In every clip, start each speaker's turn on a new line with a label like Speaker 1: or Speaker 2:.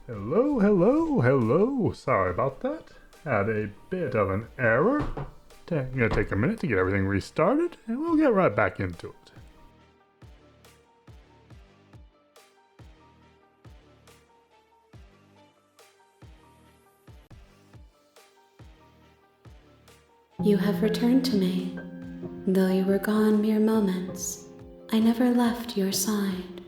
Speaker 1: Hello, hello, hello. Sorry about that. Had a bit of an error. Gonna take a minute to get everything restarted, and we'll get right back into it.
Speaker 2: You have returned to me. Though you were gone mere moments, I never left your side.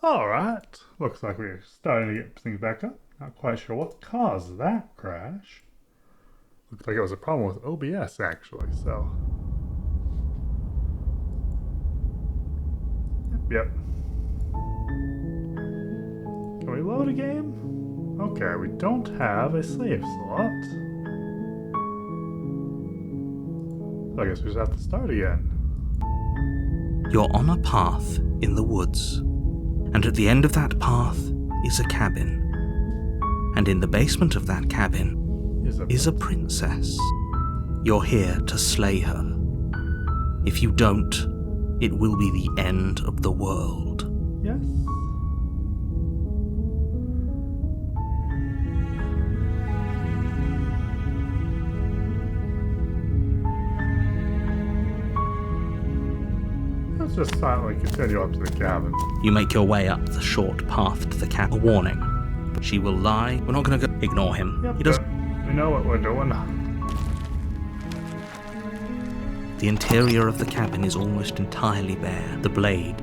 Speaker 1: Alright, looks like we're starting to get things back up. Not quite sure what caused that crash. Looks like it was a problem with OBS actually, so. Yep. Can we load a game? Okay, we don't have a save slot. So I guess we just have to start again.
Speaker 3: You're on a path in the woods, and at the end of that path is a cabin. And in the basement of that cabin is a princess. You're here to slay her. If you don't, it will be the end of the world.
Speaker 1: Yes. Let's just silently continue up to the cabin.
Speaker 3: You make your way up the short path to the cabin. A warning. She will lie. We're not going to go. Ignore him.
Speaker 1: Yep,
Speaker 3: He doesn't.
Speaker 1: we know what we're doing.
Speaker 3: The interior of the cabin is almost entirely bare. The blade.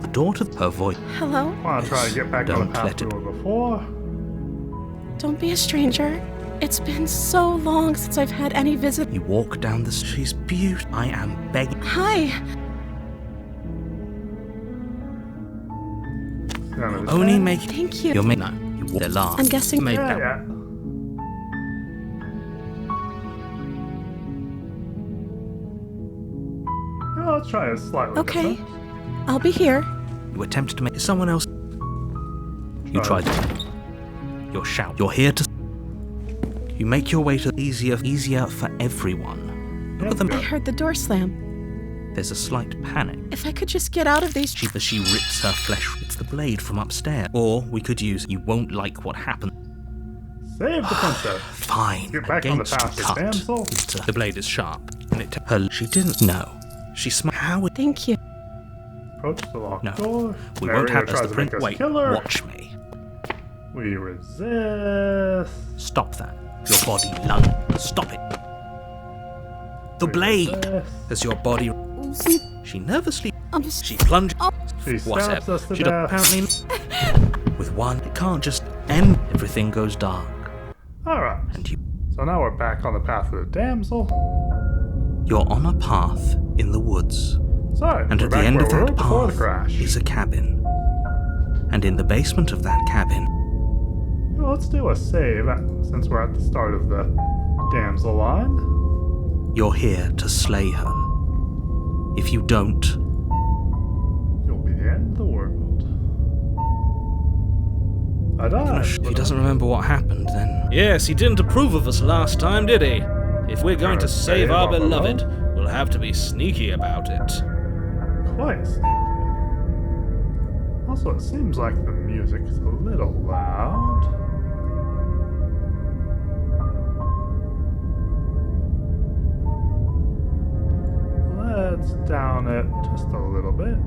Speaker 3: The door to her voice.
Speaker 2: Hello?
Speaker 1: Want to try to get back on
Speaker 3: Don't
Speaker 1: the path
Speaker 3: let
Speaker 1: we
Speaker 3: it-
Speaker 1: were before?
Speaker 4: Don't be a stranger. It's been so long since I've had any visit.
Speaker 3: You walk down the. She's beautiful. I am begging.
Speaker 4: Hi.
Speaker 3: Only make.
Speaker 4: Thank you.
Speaker 3: You're no. You walk the last.
Speaker 4: I'm guessing.
Speaker 3: Make
Speaker 1: Yeah,
Speaker 3: that.
Speaker 1: yeah. Yeah, let's try it slightly
Speaker 4: Okay.
Speaker 1: different.
Speaker 4: I'll be here.
Speaker 3: You attempted to make someone else. You
Speaker 1: Sorry.
Speaker 3: tried to. Your shout. You're here to. You make your way to easier for everyone. Look at them.
Speaker 4: I heard the door slam.
Speaker 3: There's a slight panic.
Speaker 4: If I could just get out of these.
Speaker 3: She rips her flesh. It's the blade from upstairs. Or we could use. You won't like what happened.
Speaker 1: Save the princess.
Speaker 3: Fine.
Speaker 1: Get back on the
Speaker 3: Against
Speaker 1: path,
Speaker 3: cut.
Speaker 1: damsel.
Speaker 3: The blade is sharp, and it. Her. She didn't know. She smiled. How would.
Speaker 4: Thank you.
Speaker 1: Approach the locked
Speaker 3: No.
Speaker 1: door.
Speaker 3: We
Speaker 1: There
Speaker 3: won't
Speaker 1: go,
Speaker 3: have
Speaker 1: tries
Speaker 3: as the
Speaker 1: to make
Speaker 3: print.
Speaker 1: us
Speaker 3: Wait.
Speaker 1: kill her.
Speaker 3: Watch me.
Speaker 1: We resist.
Speaker 3: Stop that. Your body lunged. Stop it. The blade! As your body... She nervously... She plunged...
Speaker 1: She stabs
Speaker 3: Whatever.
Speaker 1: us to
Speaker 3: She'd
Speaker 1: death.
Speaker 3: apparently... With one, it can't just end. Everything goes dark.
Speaker 1: Alright,
Speaker 3: And you...
Speaker 1: so now we're back on the path of the damsel.
Speaker 3: You're on a path in the woods.
Speaker 1: So,
Speaker 3: And
Speaker 1: we're
Speaker 3: at the
Speaker 1: back
Speaker 3: end
Speaker 1: where
Speaker 3: of
Speaker 1: we were
Speaker 3: that
Speaker 1: before the
Speaker 3: path
Speaker 1: crash.
Speaker 3: is a cabin. And in the basement of that cabin...
Speaker 1: Well, let's do a save since we're at the start of the damsel line.
Speaker 3: You're here to slay her. If you don't...
Speaker 1: You'll be the end of the world. I died.
Speaker 3: He doesn't remember what happened then.
Speaker 5: Yes, he didn't approve of us last time, did he? If we're going to save our beloved, we'll have to be sneaky about it.
Speaker 1: Quite sneaky. Also, it seems like the music is a little loud. Let's down it just a little bit.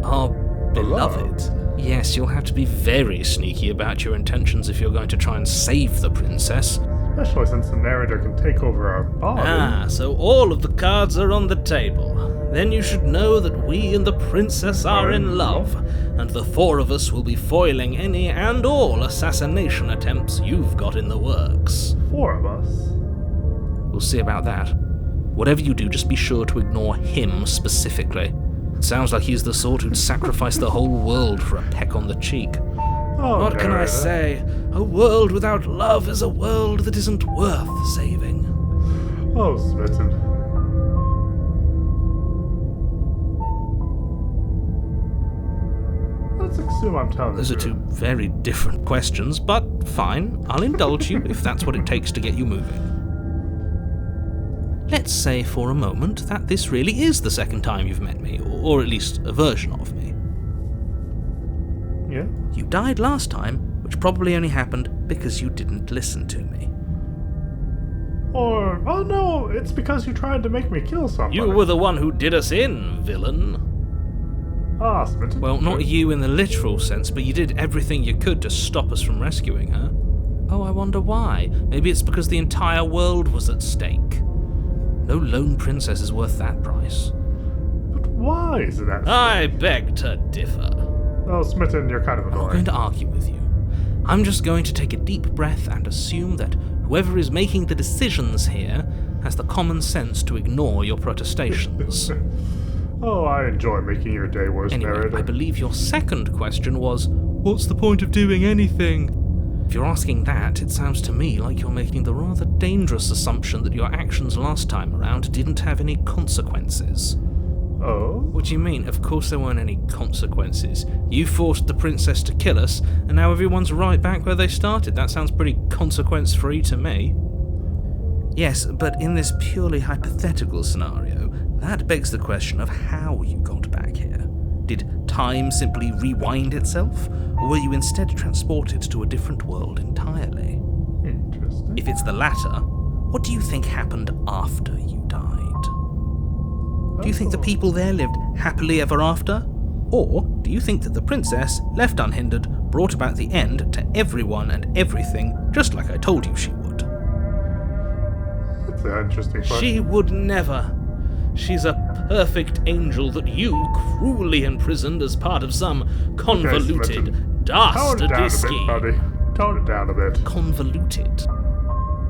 Speaker 5: Our beloved? Yes, you'll have to be very sneaky about your intentions if you're going to try and save the princess.
Speaker 1: Especially since the narrator can take over our body.
Speaker 5: Ah, so all of the cards are on the table. Then you should know that we and the princess are in love, and the four of us will be foiling any and all assassination attempts you've got in the works.
Speaker 1: Four of us.
Speaker 5: We'll see about that. Whatever you do, just be sure to ignore him specifically. It sounds like he's the sort who'd sacrifice the whole world for a peck on the cheek.
Speaker 1: Oh,
Speaker 5: What can I
Speaker 1: narrator.
Speaker 5: say? A world without love is a world that isn't worth saving.
Speaker 1: Oh, smitten. Let's assume I'm telling
Speaker 5: Those
Speaker 1: the
Speaker 5: are two
Speaker 1: truth.
Speaker 5: very different questions, but fine. I'll indulge you if that's what it takes to get you moving. Let's say for a moment that this really is the second time you've met me, or at least a version of me.
Speaker 1: Yeah?
Speaker 5: You died last time, which probably only happened because you didn't listen to me.
Speaker 1: Or, oh no, it's because you tried to make me kill somebody.
Speaker 5: You were the one who did us in, villain.
Speaker 1: Ah, smitten.
Speaker 5: Well, not you in the literal sense, but you did everything you could to stop us from rescuing her. Oh, I wonder why. Maybe it's because the entire world was at stake. No lone princess is worth that price.
Speaker 1: But why is it that?
Speaker 5: I beg to differ.
Speaker 1: Oh, smitten, you're kind of
Speaker 5: I'm not
Speaker 1: annoying.
Speaker 5: going to argue with you. I'm just going to take a deep breath and assume that whoever is making the decisions here has the common sense to ignore your protestations.
Speaker 1: Oh, I enjoy making your day worse,
Speaker 5: Anyway,
Speaker 1: narrator.
Speaker 5: I believe your second question was, what's the point of doing anything? If you're asking that, it sounds to me like you're making the rather dangerous assumption that your actions last time around didn't have any consequences.
Speaker 1: Oh?
Speaker 5: What do you mean? Of course there weren't any consequences. You forced the princess to kill us, and now everyone's right back where they started. That sounds pretty consequence-free to me. Yes, but in this purely hypothetical scenario, that begs the question of how you got back here. Did time simply rewind itself, or were you instead transported to a different world entirely?
Speaker 1: Interesting.
Speaker 5: If it's the latter, what do you think happened after you died? Do you think the people there lived happily ever after? Or do you think that the princess, left unhindered, brought about the end to everyone and everything, just like I told you she would?
Speaker 1: That's an interesting question.
Speaker 5: She would never. She's a perfect angel that you cruelly imprisoned as part of some convoluted,
Speaker 1: Tone it
Speaker 5: dastardly
Speaker 1: down a bit,
Speaker 5: scheme.
Speaker 1: buddy. Tone it down a bit.
Speaker 5: Convoluted?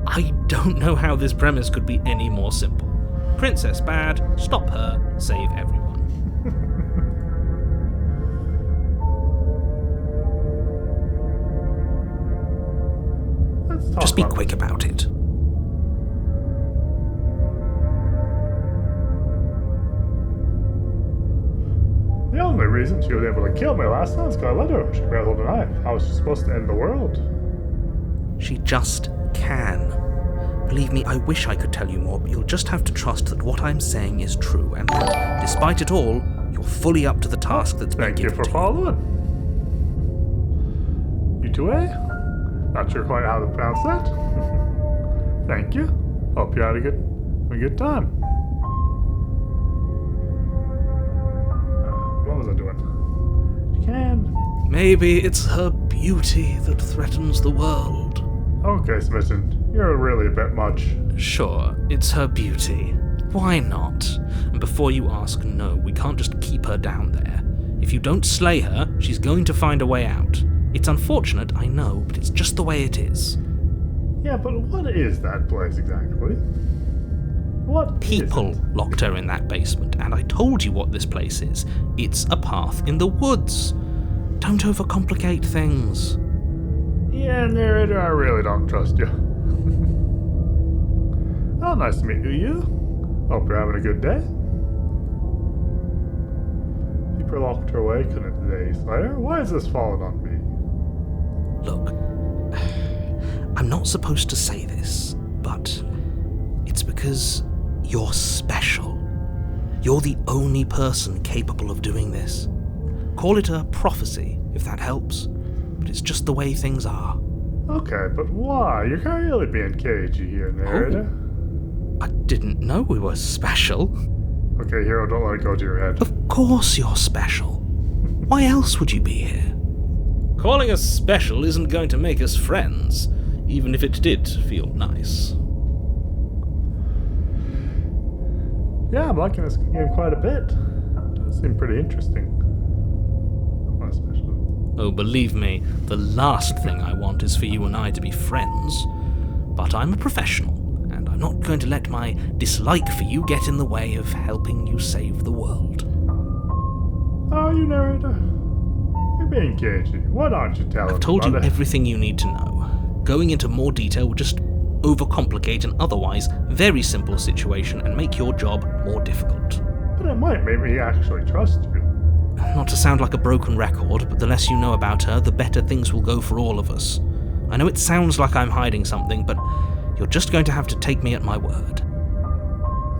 Speaker 5: I don't know how this premise could be any more simple. Princess bad, stop her, save everyone.
Speaker 1: Let's talk
Speaker 3: Just be
Speaker 1: about
Speaker 3: quick
Speaker 1: this.
Speaker 3: about it.
Speaker 1: The only reason she was able to kill me last time is because I let her. She barely hold a knife. How was she supposed to end the world?
Speaker 3: She just can. Believe me, I wish I could tell you more, but you'll just have to trust that what I'm saying is true, and that, despite it all, you're fully up to the task that's been
Speaker 1: Thank you
Speaker 3: given
Speaker 1: for
Speaker 3: to you.
Speaker 1: following. You too, eh? Not sure quite how to pronounce that. Thank you. Hope you had a good time. What was I doing? You can
Speaker 5: Maybe it's her beauty that threatens the world.
Speaker 1: Okay, Smitten, you're really a bit much.
Speaker 5: Sure, it's her beauty. Why not? And before you ask, no, we can't just keep her down there. If you don't slay her, she's going to find a way out. It's unfortunate, I know, but it's just the way it is.
Speaker 1: Yeah, but what is that place exactly? What
Speaker 5: People
Speaker 1: is it?
Speaker 5: locked her in that basement, and I told you what this place is. It's a path in the woods. Don't overcomplicate things.
Speaker 1: Yeah, narrator, I really don't trust you. Oh, nice to meet you. Hope you're having a good day. Keep her locked her away, couldn't they, Slayer? Why is this falling on me?
Speaker 5: Look, I'm not supposed to say this, but it's because you're special. You're the only person capable of doing this. Call it a prophecy, if that helps, but it's just the way things are.
Speaker 1: Okay, but why? You're really being cagey here, narrator.
Speaker 5: I didn't know we were special.
Speaker 1: Okay, hero, don't let it go to your head.
Speaker 5: Of course you're special. Why else would you be here? Calling us special isn't going to make us friends, even if it did feel nice.
Speaker 1: Yeah, I'm liking this game quite a bit. It does seem pretty interesting. Not especially.
Speaker 5: Oh, believe me, the last thing I want is for you and I to be friends. But I'm a professional, and I'm not going to let my dislike for you get in the way of helping you save the world.
Speaker 1: Oh, you narrator. You're being cagey. Why don't you tell us?
Speaker 5: I've told you
Speaker 1: about it?
Speaker 5: everything you need to know. Going into more detail would just overcomplicate an otherwise very simple situation and make your job more difficult.
Speaker 1: But it might make me actually trust you.
Speaker 5: Not to sound like a broken record, but the less you know about her, the better things will go for all of us. I know it sounds like I'm hiding something, but you're just going to have to take me at my word.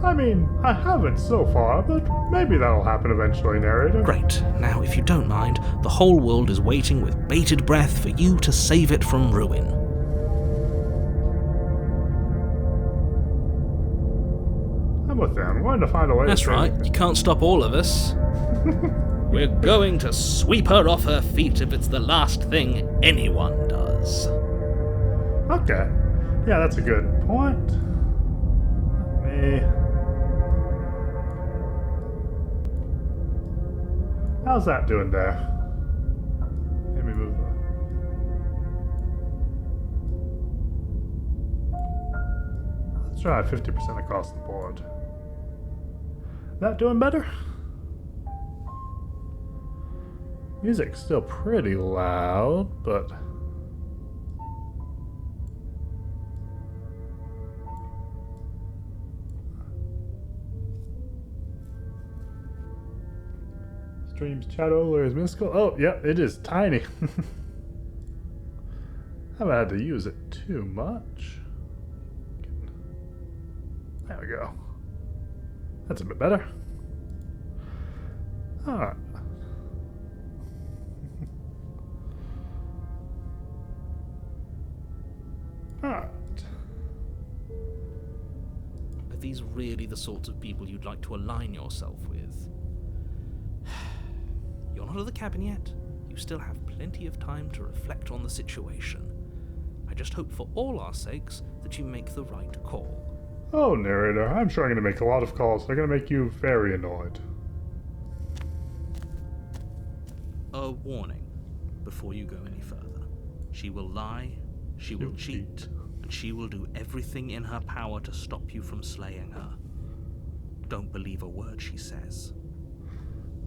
Speaker 1: I mean, I haven't so far, but maybe that'll happen eventually, narrator.
Speaker 5: Great. Now, if you don't mind, the whole world is waiting with bated breath for you to save it from ruin.
Speaker 1: I'm with them. I'm going to find a way
Speaker 5: That's
Speaker 1: to
Speaker 5: right, you can't stop all of us. We're going to sweep her off her feet if it's the last thing anyone does.
Speaker 1: Okay. Yeah, that's a good point. Let me... How's that doing there? Let me move that. Let's try 50% across the board. That doing better? Music's still pretty loud, but... Streams chat over is mystical. Oh, yeah, it is tiny. Haven't had to use it too much. There we go. That's a bit better. Alright. Alright.
Speaker 5: Are these really the sorts of people you'd like to align yourself with? You're not at the cabin yet. You still have plenty of time to reflect on the situation. I just hope for all our sakes that you make the right call.
Speaker 1: Oh, narrator, I'm sure I'm going to make a lot of calls. They're going to make you very annoyed.
Speaker 5: A warning before you go any further. She will lie, she will cheat, and she will do everything in her power to stop you from slaying her. Don't believe a word she says.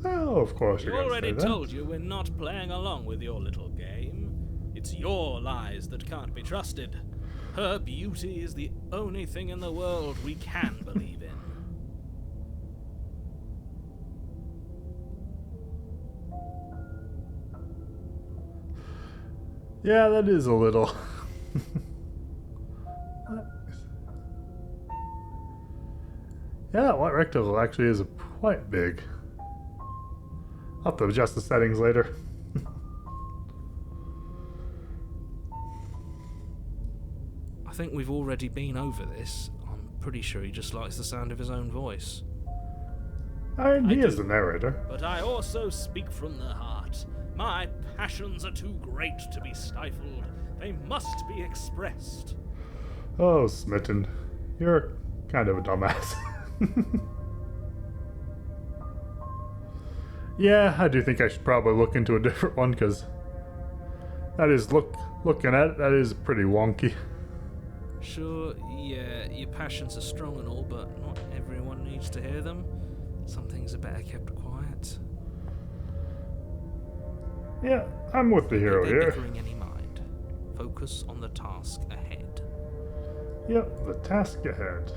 Speaker 1: Oh, of course
Speaker 5: We
Speaker 1: you're going to say
Speaker 5: already
Speaker 1: that.
Speaker 5: told you we're not playing along with your little game. It's your lies that can't be trusted. Her beauty is the only thing in the world we can believe in.
Speaker 1: Yeah, that is a little. Yeah, that white rectangle actually is quite big. I'll have to adjust the settings later.
Speaker 5: I think we've already been over this. I'm pretty sure he just likes the sound of his own voice.
Speaker 1: I mean, he
Speaker 5: I
Speaker 1: is
Speaker 5: do.
Speaker 1: the narrator.
Speaker 5: But I also speak from the heart. My passions are too great to be stifled. They must be expressed.
Speaker 1: Oh, Smitten, you're kind of a dumbass. Yeah, I do think I should probably look into a different one, because that is, looking at it, that is pretty wonky.
Speaker 5: Sure, yeah, your passions are strong and all, but not everyone needs to hear them. Some things are better kept quiet.
Speaker 1: Yeah, I'm with the hero
Speaker 5: Don't be
Speaker 1: here.
Speaker 5: bickering any mind. Focus on the task ahead.
Speaker 1: Yep, the task ahead.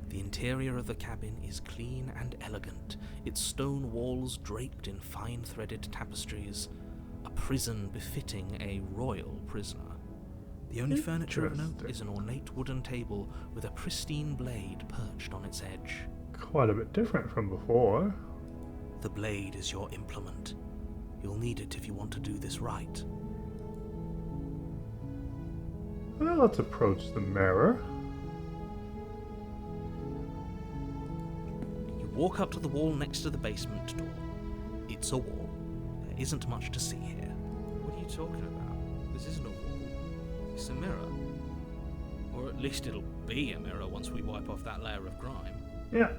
Speaker 5: The interior of the cabin is clean and elegant, its stone walls draped in fine threaded tapestries, a prison befitting a royal prisoner. The only furniture of note is an ornate wooden table with a pristine blade perched on its edge.
Speaker 1: Quite a bit different from before.
Speaker 5: The blade is your implement. You'll need it if you want to do this right.
Speaker 1: Well, let's approach the mirror.
Speaker 5: You walk up to the wall next to the basement door. It's a wall. There isn't much to see here. What are you talking about? This isn't a wall. It's a mirror. Or at least it'll be a mirror once we wipe off that layer of grime.
Speaker 1: Yeah.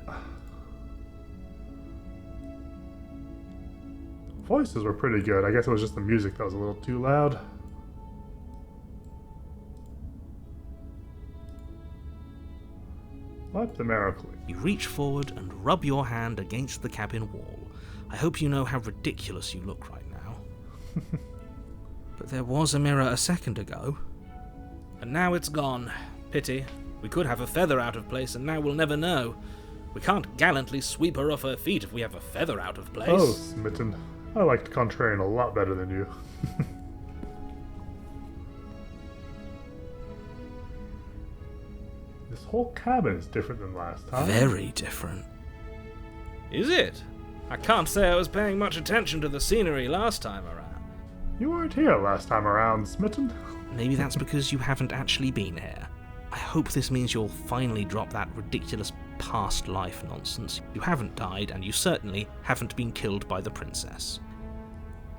Speaker 1: Voices were pretty good. I guess it was just the music that was a little too loud. Wipe the mirror clean.
Speaker 5: You reach forward and rub your hand against the cabin wall. I hope you know how ridiculous you look right now. But there was a mirror a second ago. And now it's gone. Pity. We could have a feather out of place, and now we'll never know. We can't gallantly sweep her off her feet if we have a feather out of place.
Speaker 1: Oh, Smitten. I liked Contrarian a lot better than you. This whole cabin is different than last time.
Speaker 5: Very different. Is it? I can't say I was paying much attention to the scenery last time around.
Speaker 1: You weren't here last time around, Smitten.
Speaker 5: Maybe that's because you haven't actually been here. I hope this means you'll finally drop that ridiculous past life nonsense. You haven't died, and you certainly haven't been killed by the princess.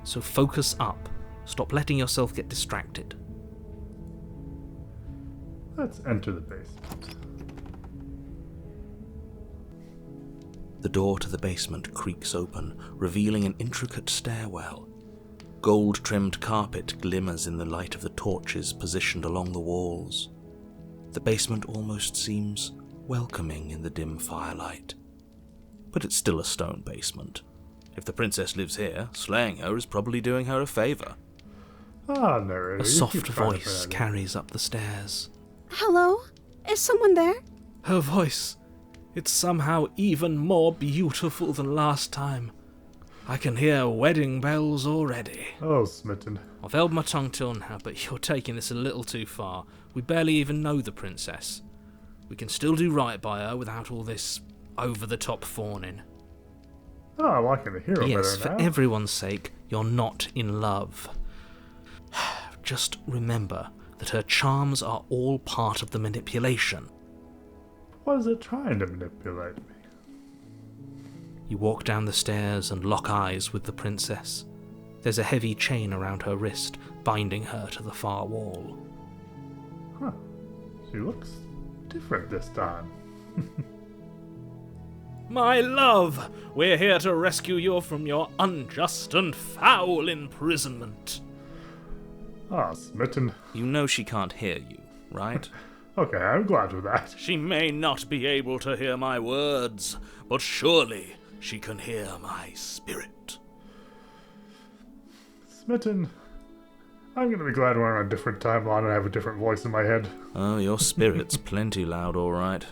Speaker 5: So focus up. Stop letting yourself get distracted.
Speaker 1: Let's enter the basement.
Speaker 3: The door to the basement creaks open, revealing an intricate stairwell. Gold-trimmed carpet glimmers in the light of the torches positioned along the walls. The basement almost seems welcoming in the dim firelight. But it's still a stone basement. If the princess lives here, slaying her is probably doing her a favour.
Speaker 1: Ah, narrator.
Speaker 5: A
Speaker 1: you keep
Speaker 5: soft
Speaker 1: trying to
Speaker 5: voice
Speaker 1: put that in.
Speaker 5: carries up the stairs.
Speaker 4: Hello? Is someone there?
Speaker 5: Her voice. It's somehow even more beautiful than last time. I can hear wedding bells already.
Speaker 1: Oh, Smitten.
Speaker 5: I've held my tongue till now, but you're taking this a little too far. We barely even know the princess. We can still do right by her without all this over-the-top fawning.
Speaker 1: Oh, I'm liking the hero
Speaker 5: Yes,
Speaker 1: better
Speaker 5: for
Speaker 1: now.
Speaker 5: everyone's sake, you're not in love. Just remember that her charms are all part of the manipulation.
Speaker 1: What is it trying to manipulate me?
Speaker 5: You walk down the stairs and lock eyes with the princess. There's a heavy chain around her wrist, binding her to the far wall.
Speaker 1: Huh. She looks different this time.
Speaker 5: My love, we're here to rescue you from your unjust and foul imprisonment.
Speaker 1: Ah, Smitten.
Speaker 3: You know she can't hear you, right?
Speaker 1: Okay, I'm glad with that.
Speaker 5: She may not be able to hear my words, but surely she can hear my spirit.
Speaker 1: Smitten. I'm gonna be glad we're on a different timeline and I have a different voice in my head.
Speaker 3: Oh, your spirit's plenty loud, all right.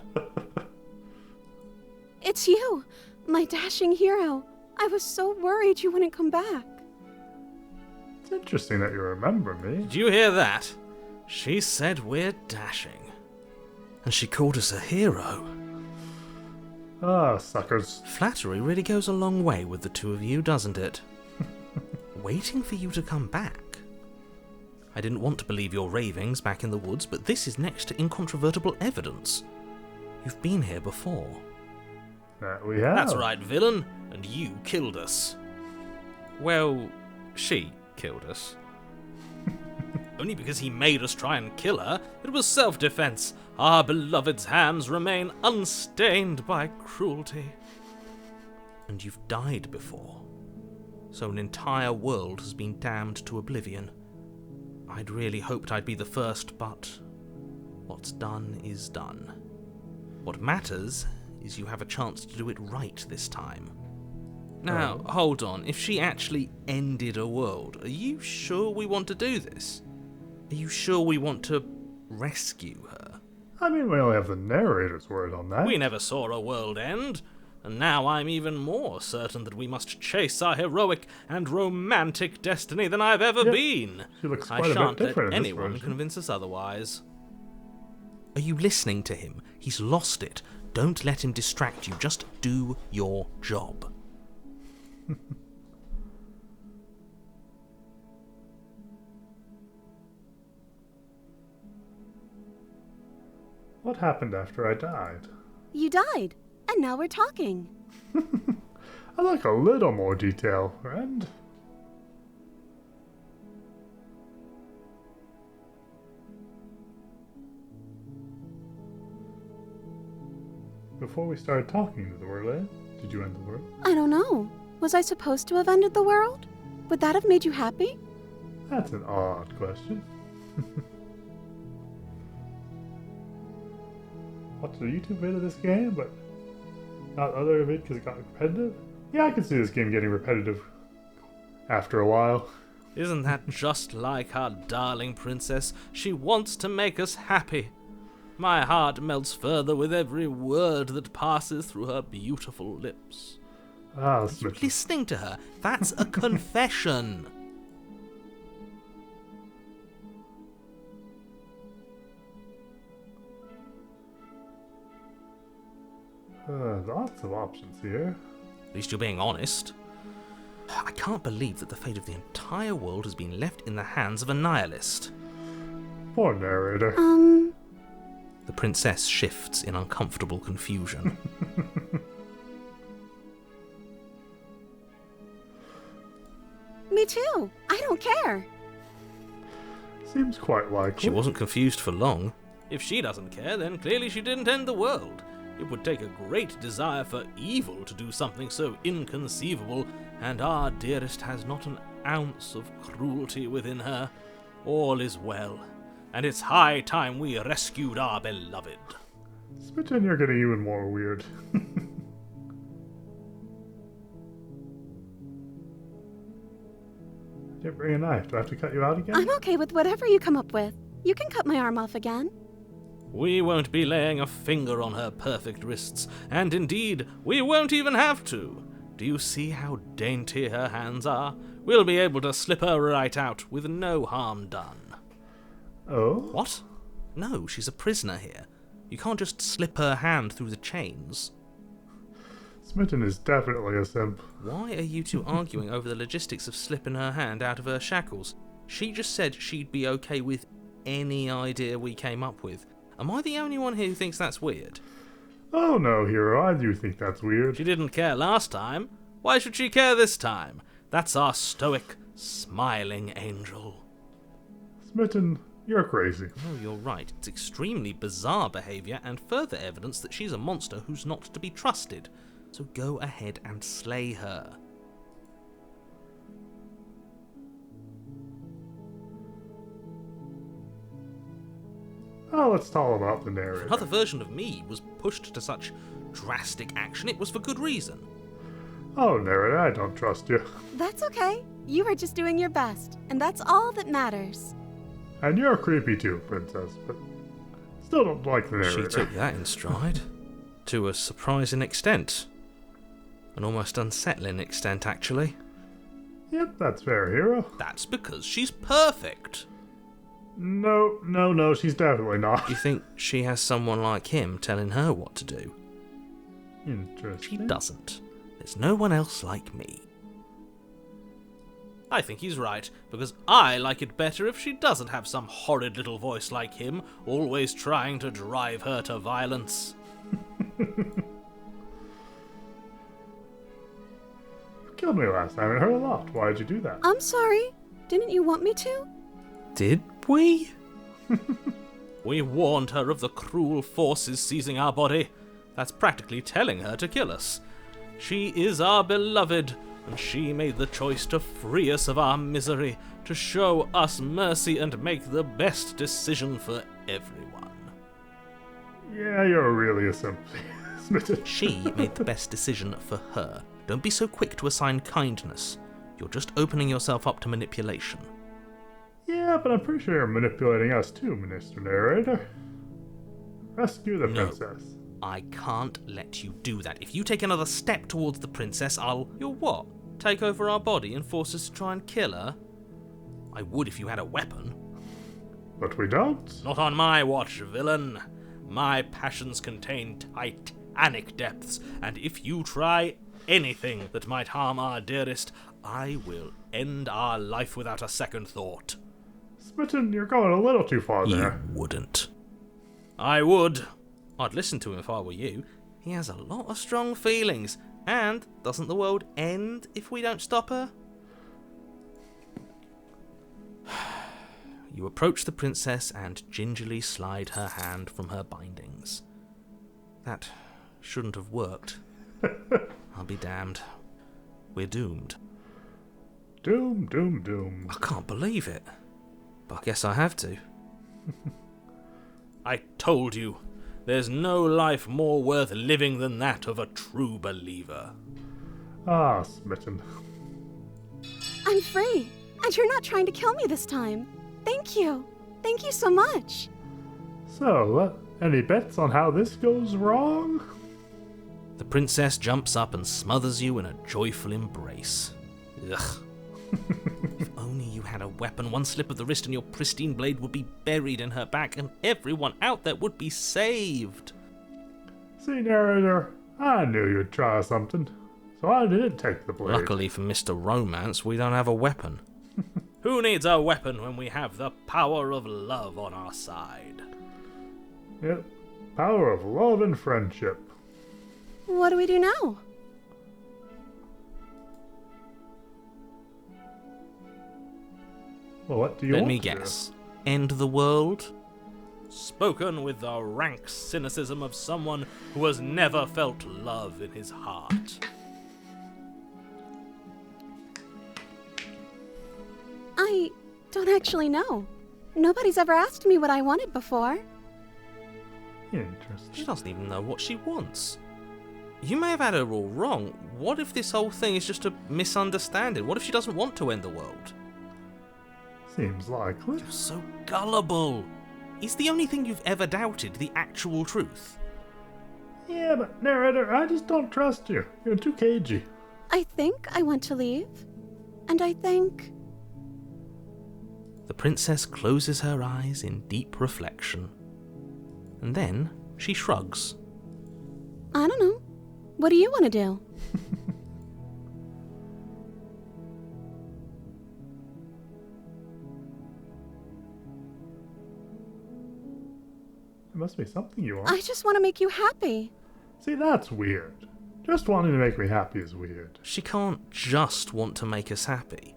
Speaker 4: It's you, my dashing hero. I was so worried you wouldn't come back.
Speaker 1: It's interesting that you remember me.
Speaker 5: Did you hear that? She said we're dashing. And she called us a hero.
Speaker 1: Ah, suckers.
Speaker 5: Flattery really goes a long way with the two of you, doesn't it? Waiting for you to come back. I didn't want to believe your ravings back in the woods, but this is next to incontrovertible evidence. You've been here before.
Speaker 1: That we have.
Speaker 5: That's right, villain, and you killed us. Well, she killed us. Only because he made us try and kill her. It was self-defense. Our beloved's hands remain unstained by cruelty. And you've died before. So an entire world has been damned to oblivion. I'd really hoped I'd be the first, but what's done is done. What matters is you have a chance to do it right this time. Now, hold on. If she actually ended a world, are you sure we want to do this? Are you sure we want to rescue her?
Speaker 1: I mean, we only have the narrator's word on that.
Speaker 5: We never saw a world end, and now I'm even more certain that we must chase our heroic and romantic destiny than I've ever been.
Speaker 1: She looks
Speaker 5: I
Speaker 1: quite a bit
Speaker 5: shan't
Speaker 1: different
Speaker 5: let
Speaker 1: in this
Speaker 5: anyone
Speaker 1: version.
Speaker 5: convince us otherwise. Are you listening to him? He's lost it. Don't let him distract you. Just do your job.
Speaker 1: What happened after I died?
Speaker 4: You died, and now we're talking.
Speaker 1: I'd like a little more detail, friend. Before we started talking to the world, did you end the world?
Speaker 4: I don't know. Was I supposed to have ended the world? Would that have made you happy?
Speaker 1: That's an odd question. Watched a YouTube video of this game, but not other of it because it got repetitive. Yeah, I could see this game getting repetitive after a while.
Speaker 5: Isn't that just like our darling princess? She wants to make us happy. My heart melts further with every word that passes through her beautiful lips.
Speaker 1: Ah,
Speaker 5: Are you
Speaker 1: Smith.
Speaker 5: listening to her? That's a confession.
Speaker 1: Lots of options here.
Speaker 5: At least you're being honest. I can't believe that the fate of the entire world has been left in the hands of a nihilist.
Speaker 1: Poor narrator.
Speaker 5: The princess shifts in uncomfortable confusion.
Speaker 4: Me too. I don't care.
Speaker 1: Seems quite likely.
Speaker 5: She wasn't confused for long. If she doesn't care, then clearly she didn't end the world. It would take a great desire for evil to do something so inconceivable, and our dearest has not an ounce of cruelty within her. All is well, and it's high time we rescued our beloved.
Speaker 1: Smitten, you're getting even more weird. I didn't bring a knife. Do I have to cut you out again?
Speaker 4: I'm okay with whatever you come up with. You can cut my arm off again.
Speaker 5: We won't be laying a finger on her perfect wrists, and indeed, we won't even have to. Do you see how dainty her hands are? We'll be able to slip her right out with no harm done.
Speaker 1: Oh?
Speaker 5: What? No, she's a prisoner here. You can't just slip her hand through the chains.
Speaker 1: Smitten is definitely a simp.
Speaker 5: Why are you two arguing over the logistics of slipping her hand out of her shackles? She just said she'd be okay with any idea we came up with. Am I the only one here who thinks that's weird?
Speaker 1: Oh no, hero, I do think that's weird.
Speaker 5: She didn't care last time. Why should she care this time? That's our stoic, smiling angel.
Speaker 1: Smitten, you're crazy.
Speaker 5: No, you're right. It's extremely bizarre behaviour and further evidence that she's a monster who's not to be trusted. So go ahead and slay her.
Speaker 1: Oh, let's talk about the narrator.
Speaker 5: Another version of me was pushed to such drastic action, it was for good reason.
Speaker 1: Oh, narrator, I don't trust you.
Speaker 4: That's okay. You were just doing your best, and that's all that matters.
Speaker 1: And you're creepy too, princess, but still don't like the narrator.
Speaker 5: She took that in stride. To a surprising extent. An almost unsettling extent, actually.
Speaker 1: Yep, that's fair, hero.
Speaker 5: That's because she's perfect.
Speaker 1: No, she's definitely not.
Speaker 5: You think she has someone like him telling her what to do? She
Speaker 1: Interesting.
Speaker 5: doesn't. There's no one else like me. I think he's right, because I like it better if she doesn't have some horrid little voice like him, always trying to drive her to violence.
Speaker 1: You killed me last time. It hurt a lot. Why did you do that?
Speaker 4: I'm sorry. Didn't you want me to?
Speaker 5: Did we? We warned her of the cruel forces seizing our body. That's practically telling her to kill us. She is our beloved, and she made the choice to free us of our misery, to show us mercy and make the best decision for everyone.
Speaker 1: Yeah, you're really a simply smitten.
Speaker 5: She made the best decision for her. Don't be so quick to assign kindness. You're just opening yourself up to manipulation.
Speaker 1: Yeah, but I'm pretty sure you're manipulating us too, Mr. Narrator. Rescue the
Speaker 5: No.
Speaker 1: princess.
Speaker 5: I can't let you do that. If you take another step towards the princess, You'll what? Take over our body and force us to try and kill her? I would if you had a weapon.
Speaker 1: But we don't.
Speaker 5: Not on my watch, villain. My passions contain titanic depths, and if you try anything that might harm our dearest, I will end our life without a second thought.
Speaker 1: Smitten, you're going a little too far
Speaker 5: You
Speaker 1: there.
Speaker 5: wouldn't. I would. I'd listen to him if I were you. He has a lot of strong feelings. And doesn't the world end if we don't stop her? You approach the princess and gingerly slide her hand from her bindings. That shouldn't have worked. I'll be damned. We're doomed.
Speaker 1: Doom, doom, doom.
Speaker 5: I can't believe it. But I guess I have to. I told you. There's no life more worth living than that of a true believer.
Speaker 1: Ah, Smitten.
Speaker 4: I'm free, and you're not trying to kill me this time. Thank you. Thank you so much.
Speaker 1: So, any bets on how this goes wrong?
Speaker 5: The princess jumps up and smothers you in a joyful embrace. Ugh. If only you had a weapon, one slip of the wrist and your pristine blade would be buried in her back and everyone out there would be saved.
Speaker 1: See, Narrator, I knew you'd try something, so I didn't take the blade.
Speaker 5: Luckily for Mr. Romance, we don't have a weapon. Who needs a weapon when we have the power of love on our side?
Speaker 1: Yep, power of love and friendship.
Speaker 4: What do we do now?
Speaker 1: Well, what do you
Speaker 5: Let
Speaker 1: want
Speaker 5: me
Speaker 1: to do?
Speaker 5: guess. End the world? Spoken with the rank cynicism of someone who has never felt love in his heart.
Speaker 4: I don't actually know. Nobody's ever asked me what I wanted before.
Speaker 5: She
Speaker 1: Interesting.
Speaker 5: doesn't even know what she wants. You may have had her all wrong. What if this whole thing is just a misunderstanding? What if she doesn't want to end the world?
Speaker 1: Seems likely.
Speaker 5: You're so gullible. Is the only thing you've ever doubted the actual truth?
Speaker 1: Yeah, but Narrator, I just don't trust you. You're too cagey.
Speaker 4: I think I want to leave. And I think...
Speaker 5: The princess closes her eyes in deep reflection. And then she shrugs.
Speaker 4: I don't know. What do you want to do?
Speaker 1: There must be something you want.
Speaker 4: I just want to make you happy.
Speaker 1: See, that's weird. Just wanting to make me happy is weird.
Speaker 5: She can't just want to make us happy.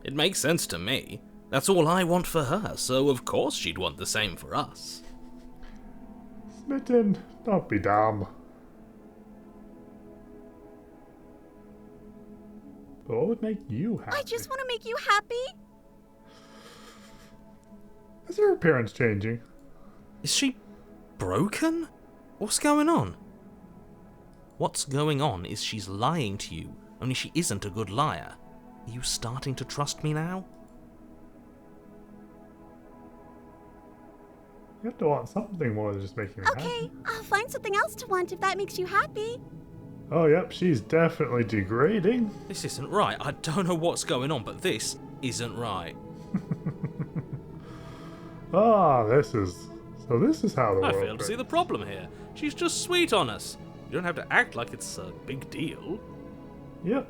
Speaker 5: It makes sense to me. That's all I want for her, so of course she'd want the same for us.
Speaker 1: Smitten, don't be dumb. But what would make you happy?
Speaker 4: I just want to make you happy.
Speaker 1: Is her appearance changing?
Speaker 5: Is she broken? What's going on? What's going on is she's lying to you, only she isn't a good liar. Are you starting to trust me now?
Speaker 1: You have to want something more than just making me happy.
Speaker 4: Okay, I'll find something else to want if that makes you happy.
Speaker 1: Oh, yep, she's definitely degrading.
Speaker 5: This isn't right. I don't know what's going on, but this isn't right.
Speaker 1: Ah, this is how the
Speaker 5: I
Speaker 1: world
Speaker 5: fail to see
Speaker 1: works.
Speaker 5: the problem here. She's just sweet on us. You don't have to act like it's a big deal.
Speaker 1: Yep.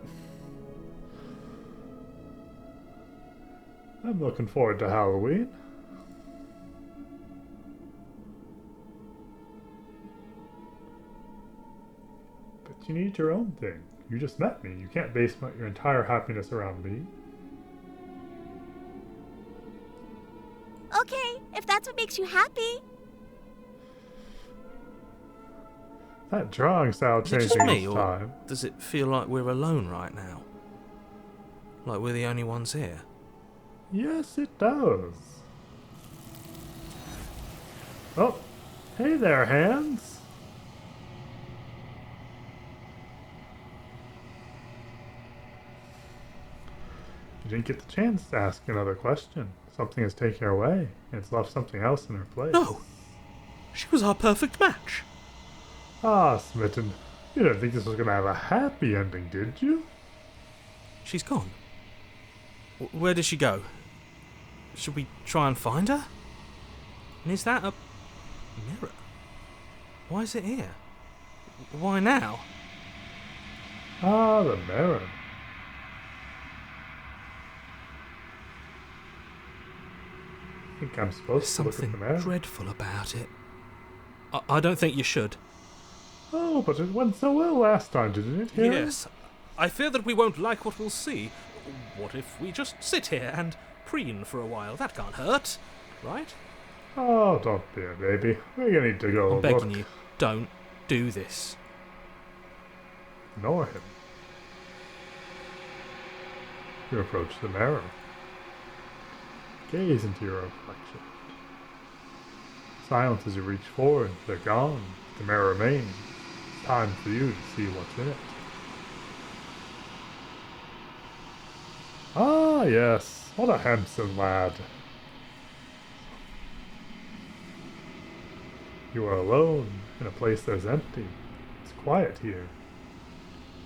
Speaker 1: I'm looking forward to Halloween. You need your own thing. You just met me. You can't base your entire happiness around me.
Speaker 4: Okay, if that's what makes you happy.
Speaker 1: That drawing style
Speaker 5: Is it
Speaker 1: changing
Speaker 5: just me,
Speaker 1: each
Speaker 5: or
Speaker 1: time.
Speaker 5: does it feel like we're alone right now? Like we're the only ones here?
Speaker 1: Yes, it does. Oh, hey there, Hans. You didn't get the chance to ask another question. Something has taken her away, and it's left something else in her place.
Speaker 5: No! She was our perfect match!
Speaker 1: Ah, Smitten. You didn't think this was going to have a happy ending, did you?
Speaker 5: She's gone. Where did she go? Should we try and find her? And is that a mirror? Why is it here? Why now?
Speaker 1: Ah, the mirror. I think I'm supposed
Speaker 5: There's
Speaker 1: to look at
Speaker 5: something
Speaker 1: the mirror.
Speaker 5: dreadful about it. I don't think you should.
Speaker 1: Oh, but it went so well last time, didn't it? Here?
Speaker 5: Yes. I fear that we won't like what we'll see. What if we just sit here and preen for a while? That can't hurt, right?
Speaker 1: Oh, don't be a baby. We're gonna need to go
Speaker 5: I'm begging
Speaker 1: look.
Speaker 5: you, don't do this.
Speaker 1: Ignore him. You approach the mirror. Gaze into your reflection. Silence as you reach forward. They're gone. The mirror remains. Time for you to see what's in it. Ah, yes. What a handsome lad. You are alone in a place that is empty. It's quiet here.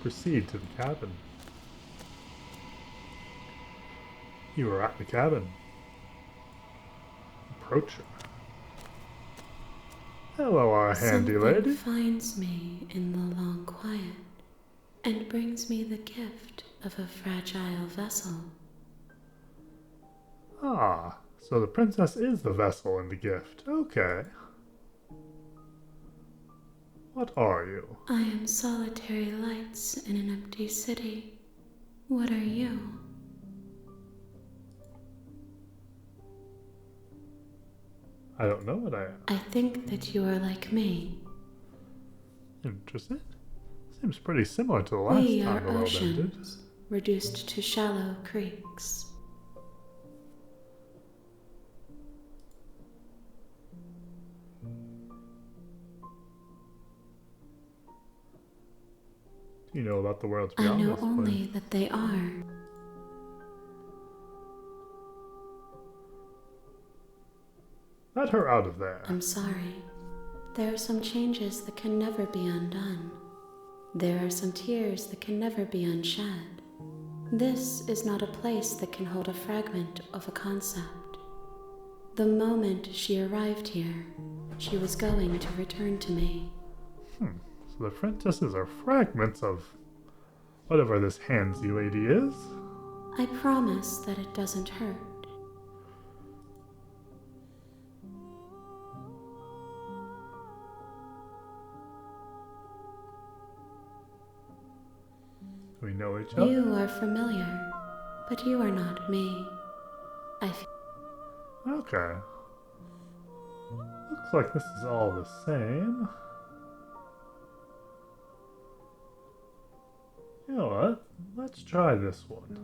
Speaker 1: Proceed to the cabin. You are at the cabin. Approach her. Hello, our handy
Speaker 2: Something
Speaker 1: lady.
Speaker 2: finds me in the long quiet and brings me the gift of a fragile vessel.
Speaker 1: Ah, so the princess is the vessel and the gift. Okay. What are you?
Speaker 2: I am solitary lights in an empty city. What are you?
Speaker 1: I don't know what I am.
Speaker 2: I think that you are like me.
Speaker 1: Interesting. Seems pretty similar to the last
Speaker 2: We
Speaker 1: time
Speaker 2: are
Speaker 1: the world ended.
Speaker 2: oceans, reduced to shallow creeks.
Speaker 1: Do you know about the worlds
Speaker 2: I
Speaker 1: beyond
Speaker 2: know
Speaker 1: this
Speaker 2: only
Speaker 1: place?
Speaker 2: that they are.
Speaker 1: Let her out of there.
Speaker 2: I'm sorry. There are some changes that can never be undone. There are some tears that can never be unshed. This is not a place that can hold a fragment of a concept. The moment she arrived here, she was going to return to me.
Speaker 1: So the princesses are fragments of whatever this handsy lady is.
Speaker 2: I promise that it doesn't hurt.
Speaker 1: Do we know each other?
Speaker 2: You are familiar, but you are not me.
Speaker 1: Okay. Looks like this is all the same. You know what? Let's try this one.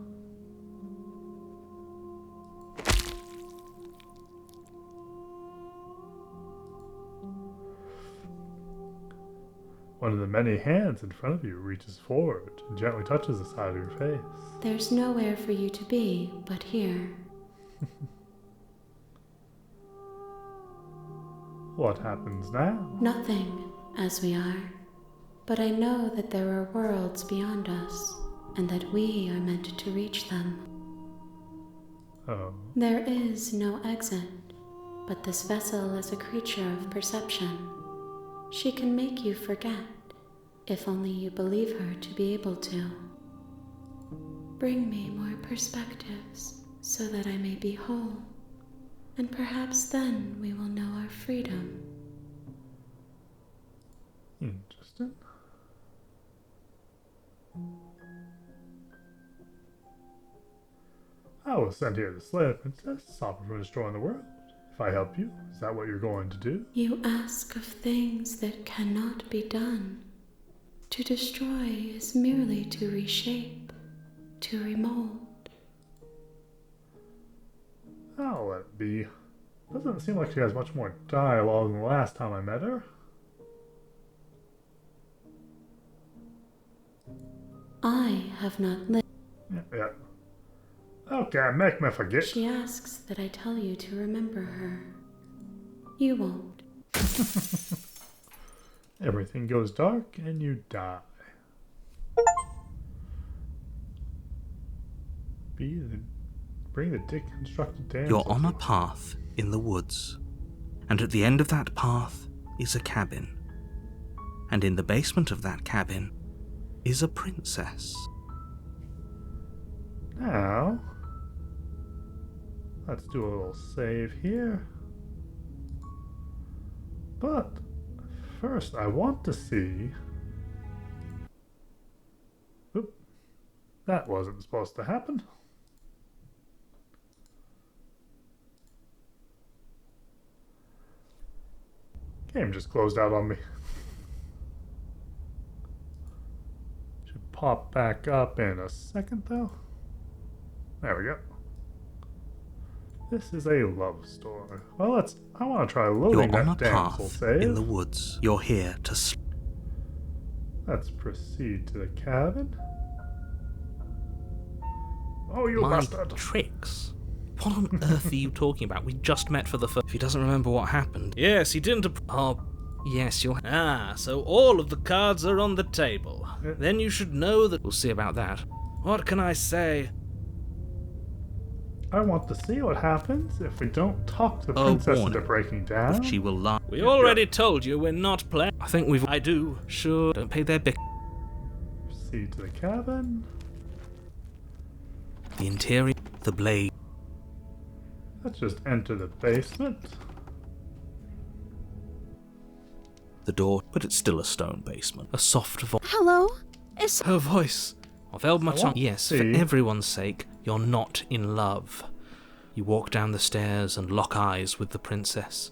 Speaker 1: One of the many hands in front of you reaches forward and gently touches the side of your face.
Speaker 2: There's nowhere for you to be but here.
Speaker 1: What happens now?
Speaker 2: Nothing, as we are. But I know that there are worlds beyond us, and that we are meant to reach them.
Speaker 1: Oh.
Speaker 2: There is no exit, but this vessel is a creature of perception. She can make you forget, if only you believe her to be able to. Bring me more perspectives, so that I may be whole, and perhaps then we will know our freedom.
Speaker 1: Interesting. was sent here to slay the princess, stop her from destroying the world. If I help you, is that what you're going to do?
Speaker 2: You ask of things that cannot be done. To destroy is merely to reshape, to remold.
Speaker 1: I'll let it be. Doesn't seem like she has much more dialogue than the last time I met her.
Speaker 2: I have not lived.
Speaker 1: Yeah. Okay, make me forget.
Speaker 2: She asks that I tell you to remember her. You won't.
Speaker 1: Everything goes dark and you die. Bring the deconstructed damsel.
Speaker 3: You're on a path in the woods, and at the end of that path is a cabin. And in the basement of that cabin is a princess.
Speaker 1: Now, let's do a little save here. But first, I want to see. Oop, that wasn't supposed to happen. Game just closed out on me. Should pop back up in a second though. There we go. This is a love story. Well, I want to try loading
Speaker 3: You're on a
Speaker 1: that damsel
Speaker 3: path
Speaker 1: save.
Speaker 3: in the woods. You're here to
Speaker 1: Let's proceed to the cabin. Oh, you
Speaker 5: My
Speaker 1: bastard!
Speaker 5: tricks? What on earth are you talking about? We just met for the first... If he doesn't remember what happened... Yes, he didn't... Oh, yes, you'll... Ah, so all of the cards are on the table. Then you should know that... We'll see about that. What can I say?
Speaker 1: I want to see what happens if we don't talk the princess into
Speaker 3: warning.
Speaker 1: breaking down.
Speaker 3: She will lie.
Speaker 5: We already told you we're not playing... I think we've... I do. Sure. Don't pay their bick.
Speaker 1: Proceed to the cabin.
Speaker 3: The interior, the blade.
Speaker 1: Let's just enter the basement.
Speaker 3: The door, but it's still a stone basement. A soft voice.
Speaker 4: Hello? Is
Speaker 5: Her voice. I've held my
Speaker 1: I
Speaker 5: tongue.
Speaker 1: want to
Speaker 5: Yes, for
Speaker 1: see-
Speaker 5: everyone's sake, you're not in love. You walk down the stairs and lock eyes with the princess.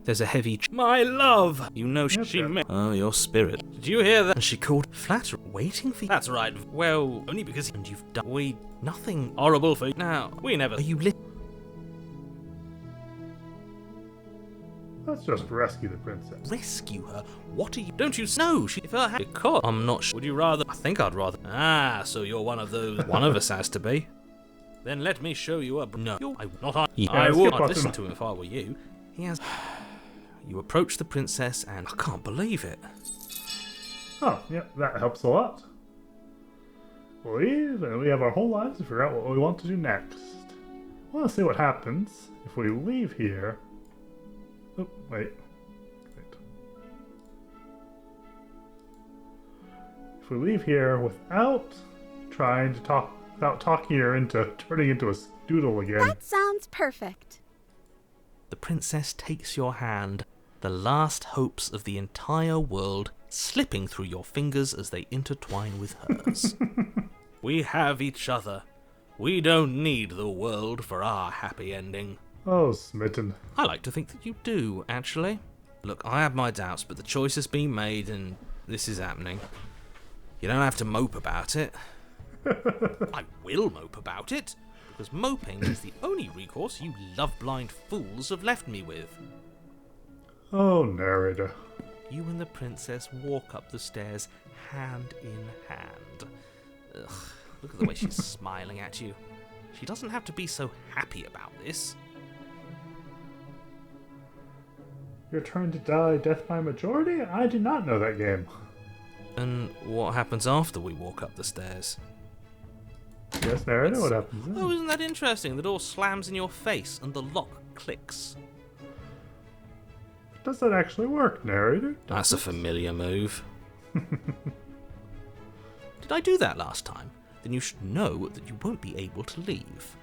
Speaker 5: There's a heavy my love! You know
Speaker 1: Yep,
Speaker 5: she
Speaker 1: yep.
Speaker 5: may...
Speaker 3: Oh, your spirit.
Speaker 5: Did you hear that?
Speaker 3: And she called flatter, waiting for you.
Speaker 5: That's right. Well, only because... And you've done... We... Nothing horrible for you. Now, we never...
Speaker 3: Are you lit?
Speaker 1: Let's just rescue the princess.
Speaker 3: Rescue her? What are you?
Speaker 5: Don't you know she... If her ha- Because... I'm not sure. Would you rather... I think I'd rather... Ah, so you're one of those... One of us has to be. Then let me show you a... No. I would not...
Speaker 3: Yeah,
Speaker 5: I
Speaker 1: let's
Speaker 5: would.
Speaker 1: get
Speaker 5: I'd
Speaker 1: button.
Speaker 5: listen to him if I were you. He has... You approach the princess and... I can't believe it.
Speaker 1: Oh, yeah, that helps a lot. We'll leave, and we have our whole lives to figure out what we want to do next. I want to see what happens if we leave here. Oh, wait. If we leave here without trying to talk, without talking her into turning into a doodle again.
Speaker 4: that sounds perfect.
Speaker 3: The princess takes your hand, the last hopes of the entire world slipping through your fingers as they intertwine with hers.
Speaker 5: We have each other. We don't need the world for our happy ending.
Speaker 1: Oh, smitten.
Speaker 5: I like to think that you do, actually. Look, I have my doubts, but the choice has been made and this is happening. You don't have to mope about it. I will mope about it, because moping is the only recourse you love-blind fools have left me with.
Speaker 1: Oh, narrator.
Speaker 3: You and the princess walk up the stairs hand in hand. Ugh, look at the way she's smiling at you. She doesn't have to be so happy about this.
Speaker 1: Your turn to die death by majority? I did not know that game.
Speaker 5: And what happens after we walk up the stairs?
Speaker 1: Yes, narrator, what happens then?
Speaker 5: Oh, isn't that interesting? The door slams in your face and the lock clicks.
Speaker 1: Does that actually work, narrator?
Speaker 5: That's a familiar move. Did I do that last time? Then you should know that you won't be able to leave.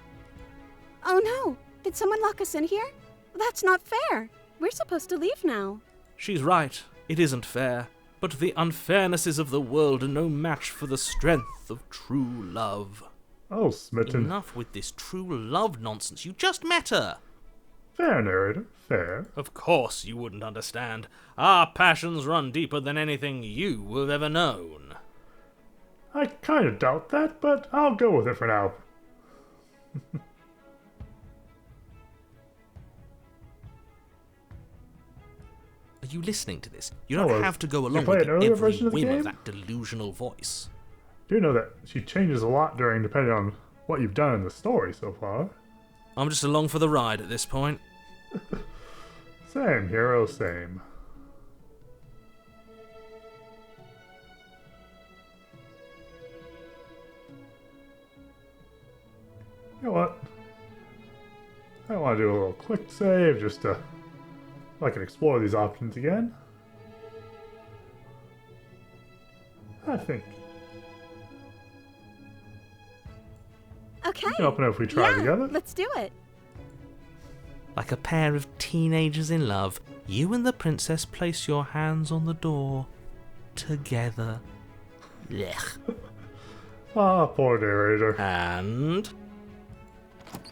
Speaker 4: Oh no! Did someone lock us in here? That's not fair. We're supposed to leave now.
Speaker 5: She's right. It isn't fair. But the unfairnesses of the world are no match for the strength of true love.
Speaker 1: Oh, smitten.
Speaker 5: Enough with this true love nonsense. You just met her.
Speaker 1: Fair, narrator, fair.
Speaker 5: Of course you wouldn't understand. Our passions run deeper than anything you have ever known.
Speaker 1: I kind of doubt that, but I'll go with it for now.
Speaker 5: Are you listening to this? You don't
Speaker 1: well,
Speaker 5: have to go
Speaker 1: you
Speaker 5: along
Speaker 1: play
Speaker 5: with
Speaker 1: an earlier
Speaker 5: every
Speaker 1: version of the
Speaker 5: whim
Speaker 1: game?
Speaker 5: of that delusional voice.
Speaker 1: Do know that she changes a lot depending on what you've done in the story so far.
Speaker 5: I'm just along for the ride at this point.
Speaker 1: Same, hero, same. You know what? I want to do a little quick save just to... so I can explore these options again. I think...
Speaker 4: Okay.
Speaker 1: we can open it if we try together.
Speaker 4: Let's do it.
Speaker 5: Like a pair of teenagers in love, you and the princess place your hands on the door. Together. Blech.
Speaker 1: Ah, poor narrator.
Speaker 5: And...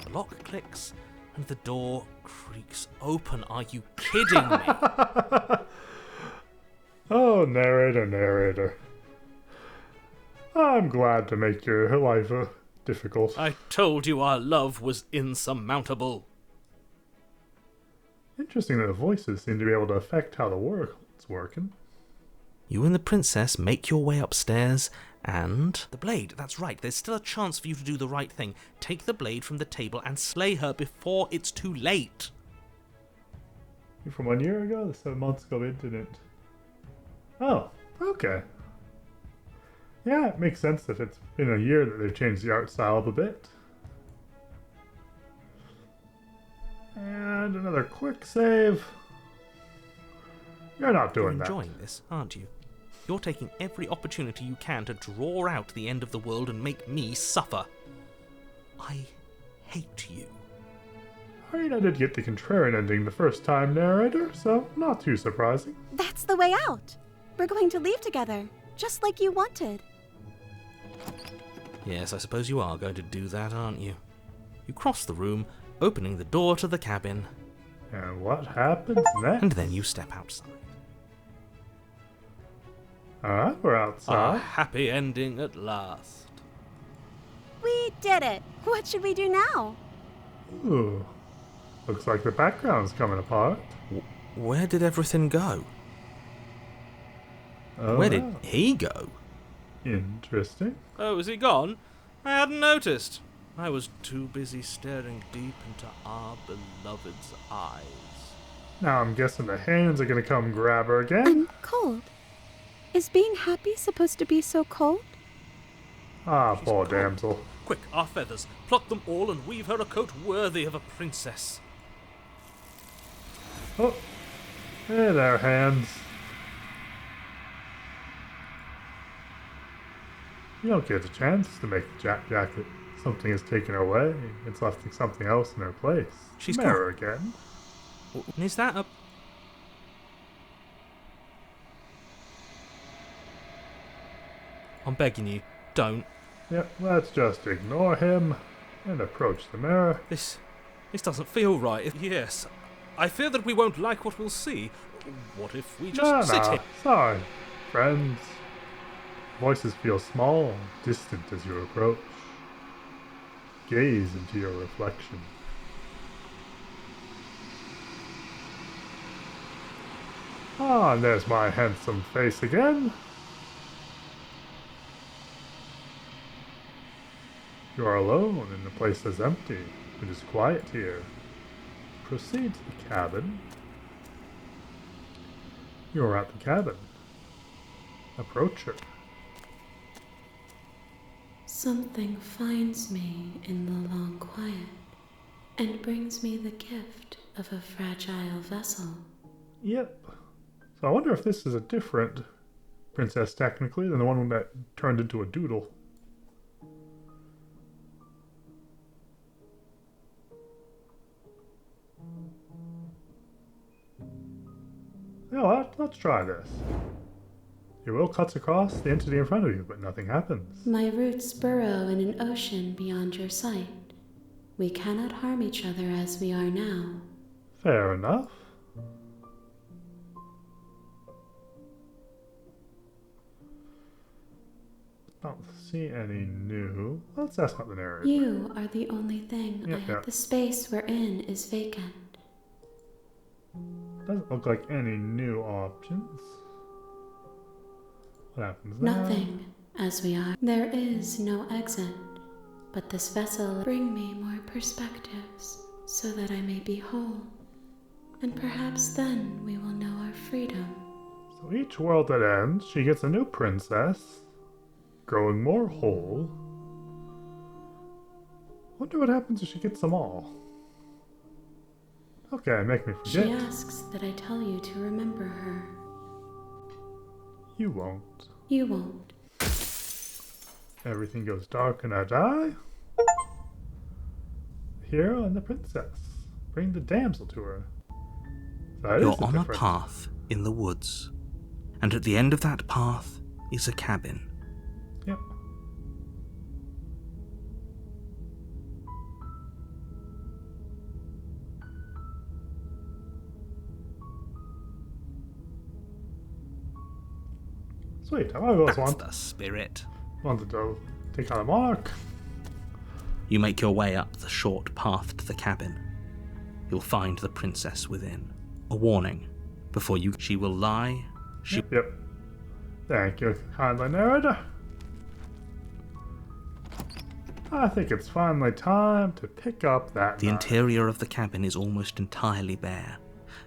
Speaker 5: the lock clicks, and the door creaks open. Are you kidding me?
Speaker 1: Oh, narrator, narrator. I'm glad to make your life difficult.
Speaker 5: I told you our love was insurmountable.
Speaker 1: Interesting that the voices seem to be able to affect how the world's working.
Speaker 5: You and the princess make your way upstairs, and... the blade, that's right, there's still a chance for you to do the right thing. Take the blade from the table and slay her before it's too late.
Speaker 1: From 1 year ago, the 7 months ago incident. Oh, okay. Yeah, it makes sense if it's been a year that they've changed the art style up a bit. And another quick save. You're not doing
Speaker 5: You're
Speaker 1: that.
Speaker 5: enjoying this, aren't you? You're taking every opportunity you can to draw out the end of the world and make me suffer. I hate you.
Speaker 1: I mean, I did get the contrarian ending the first time, narrator, so not too surprising.
Speaker 4: That's the way out. We're going to leave together, just like you wanted.
Speaker 5: Yes, I suppose you are going to do that, aren't you? You cross the room, opening the door to the cabin,
Speaker 1: And what happens next?
Speaker 5: and then you step outside.
Speaker 1: Alright, we're
Speaker 5: A
Speaker 1: outside.
Speaker 5: happy ending at last.
Speaker 4: We did it. What should we do now?
Speaker 1: Ooh. Looks like the background's coming apart.
Speaker 5: Where did everything go?
Speaker 1: Oh,
Speaker 5: Where did
Speaker 1: wow.
Speaker 5: he go?
Speaker 1: Interesting.
Speaker 5: Oh, is he gone? I hadn't noticed. I was too busy staring deep into our beloved's eyes.
Speaker 1: Now I'm guessing the hands are gonna come grab her again.
Speaker 4: I'm cold. Is being happy supposed to be so cold?
Speaker 1: Ah,
Speaker 5: She's
Speaker 1: poor
Speaker 5: cold.
Speaker 1: damsel.
Speaker 5: Quick, our feathers. Pluck them all and weave her a coat worthy of a princess.
Speaker 1: Oh, hey there, hands. You don't get a chance to make the jacket. Something is taken away. It's left something else in her place.
Speaker 5: She's
Speaker 1: Mirror again.
Speaker 5: Is that a... I'm begging you, don't.
Speaker 1: Yep, let's just ignore him and approach the mirror.
Speaker 5: This doesn't feel right. Yes, I fear that we won't like what we'll see. What if we just sit here?
Speaker 1: Sorry, friends. Voices feel small and distant as you approach. Gaze into your reflection. Ah, and there's my handsome face again. You are alone and the place is empty. It is quiet here. Proceed to the cabin. You are at the cabin. Approach her.
Speaker 2: Something finds me in the long quiet and brings me the gift of a fragile vessel.
Speaker 1: Yep. So I wonder if this is a different princess technically than the one that turned into a doodle. You know what? Let's try this. Your will cuts across the entity in front of you, but nothing happens.
Speaker 2: My roots burrow in an ocean beyond your sight. We cannot harm each other as we are now.
Speaker 1: Fair enough. Don't see any new. Let's ask about the narrator.
Speaker 2: You are the only thing
Speaker 1: Yep,
Speaker 2: I have.
Speaker 1: yep.
Speaker 2: The space we're in is vacant.
Speaker 1: Doesn't look like any new options. What happens now?
Speaker 2: Nothing, as we are. There is no exit, but this vessel bring me more perspectives, so that I may be whole. And perhaps then we will know our freedom.
Speaker 1: So each world that ends, she gets a new princess, growing more whole. Wonder what happens if she gets them all. Okay, make me
Speaker 2: She
Speaker 1: forget.
Speaker 2: asks that I tell you to remember her.
Speaker 1: You won't.
Speaker 2: You won't.
Speaker 1: Everything goes dark and I die. The hero and the princess. Bring the damsel to her. That
Speaker 3: You're
Speaker 1: is the
Speaker 3: on a
Speaker 1: difference.
Speaker 3: path in the woods, and at the end of that path is a cabin.
Speaker 1: Yep. Sweet, I've always
Speaker 3: That's the spirit.
Speaker 1: wanted to take on a monarch.
Speaker 3: You make your way up the short path to the cabin. You'll find the princess within. A warning. Before you, she will lie.
Speaker 1: Yep. Thank you, kindly narrator. I think it's finally time to pick up that
Speaker 3: The
Speaker 1: knife.
Speaker 3: interior of the cabin is almost entirely bare.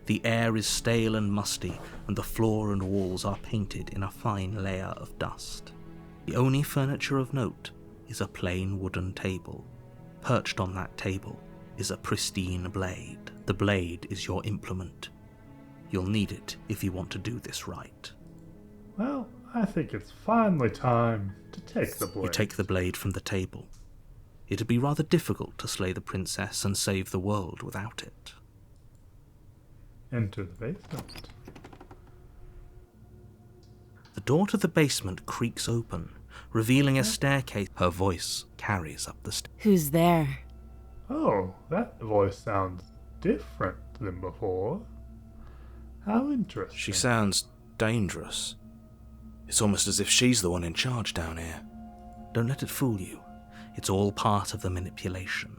Speaker 3: The air is stale and musty, and the floor and walls are painted in a fine layer of dust. The only furniture of note is a plain wooden table. Perched on that table is a pristine blade. The blade is your implement. You'll need it if you want to do this right.
Speaker 1: Well, I think it's finally time to take the blade.
Speaker 3: You take the blade from the table. It'd be rather difficult to slay the princess and save the world without it.
Speaker 1: Enter the basement.
Speaker 3: The door to the basement creaks open, revealing a staircase. Her voice carries up the stairs.
Speaker 4: Who's there?
Speaker 1: Oh, that voice sounds different than before. How interesting.
Speaker 5: She sounds dangerous. It's almost as if she's the one in charge down here.
Speaker 3: Don't let it fool you. It's all part of the manipulation.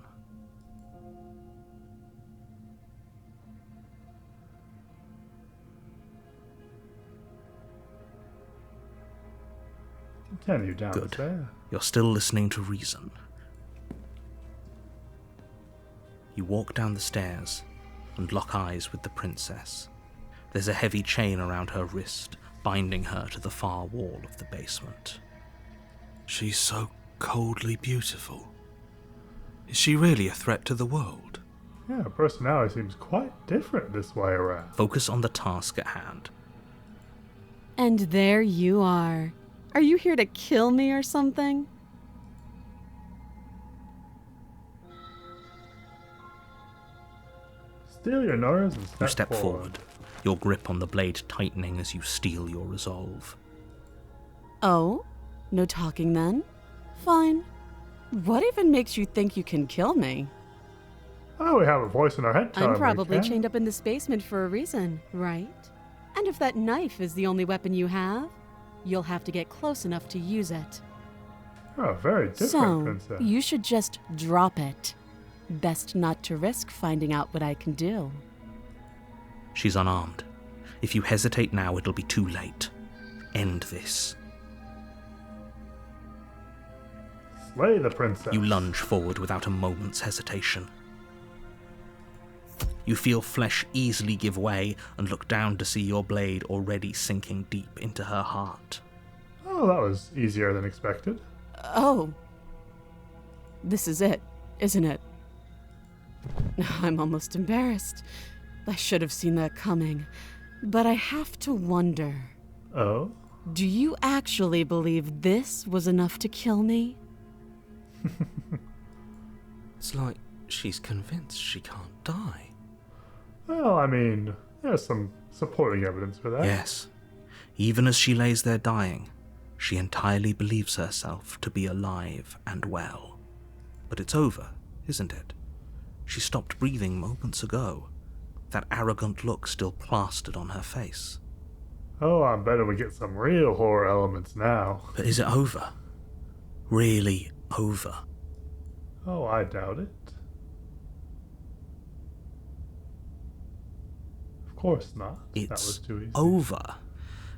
Speaker 1: Continue down
Speaker 3: Good.
Speaker 1: there.
Speaker 3: You're still listening to reason. You walk down the stairs and lock eyes with the princess. There's a heavy chain around her wrist, binding her to the far wall of the basement.
Speaker 5: She's so coldly beautiful. Is she really a threat to the world?
Speaker 1: Yeah, her personality seems quite different this way around.
Speaker 3: Focus on the task at hand.
Speaker 4: And there you are. Are you here to kill me or something?
Speaker 1: Steal your nerves and
Speaker 3: You step forward, your grip on the blade tightening as you steel your resolve.
Speaker 4: Oh? No talking then? Fine. What even makes you think you can kill me?
Speaker 1: Oh, we have a voice in our head telling
Speaker 4: I'm
Speaker 1: we
Speaker 4: probably
Speaker 1: can.
Speaker 4: chained up in this basement for a reason, right? And if that knife is the only weapon you have, you'll have to get close enough to use it.
Speaker 1: You're a very different
Speaker 4: So,
Speaker 1: princess.
Speaker 4: you should just drop it. Best not to risk finding out what I can do.
Speaker 3: She's unarmed. If you hesitate now, it'll be too late. End this.
Speaker 1: Slay the princess.
Speaker 3: You lunge forward without a moment's hesitation. You feel flesh easily give way and look down to see your blade already sinking deep into her heart.
Speaker 1: Oh, that was easier than expected.
Speaker 4: Oh. This is it, isn't it? I'm almost embarrassed. I should have seen that coming. But I have to wonder,
Speaker 1: Oh?
Speaker 4: do you actually believe this was enough to kill me?
Speaker 5: It's like she's convinced she can't die.
Speaker 1: Well, I mean, there's some supporting evidence for that.
Speaker 3: Yes, Even as she lays there dying, she entirely believes herself to be alive and well. But it's over, isn't it? She stopped breathing moments ago, that arrogant look still plastered on her face.
Speaker 1: Oh, I'm betting we get some real horror elements now.
Speaker 3: But is it over? Really over?
Speaker 1: Oh, I doubt it. Of course not. That was
Speaker 3: It's
Speaker 1: too easy.
Speaker 3: over.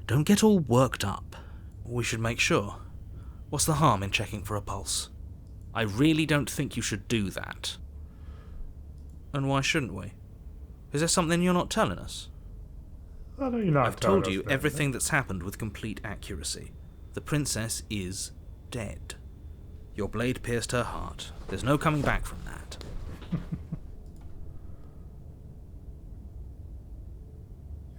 Speaker 3: Don't get all worked up. We should make sure. What's the harm in checking for a pulse? I really don't think you should do that. And why shouldn't we? Is there something you're not telling us?
Speaker 1: Why don't you not
Speaker 3: I've
Speaker 1: tell
Speaker 3: told
Speaker 1: us
Speaker 3: you
Speaker 1: then?
Speaker 3: everything that's happened with complete accuracy. The princess is dead. Your blade pierced her heart. There's no coming back from that.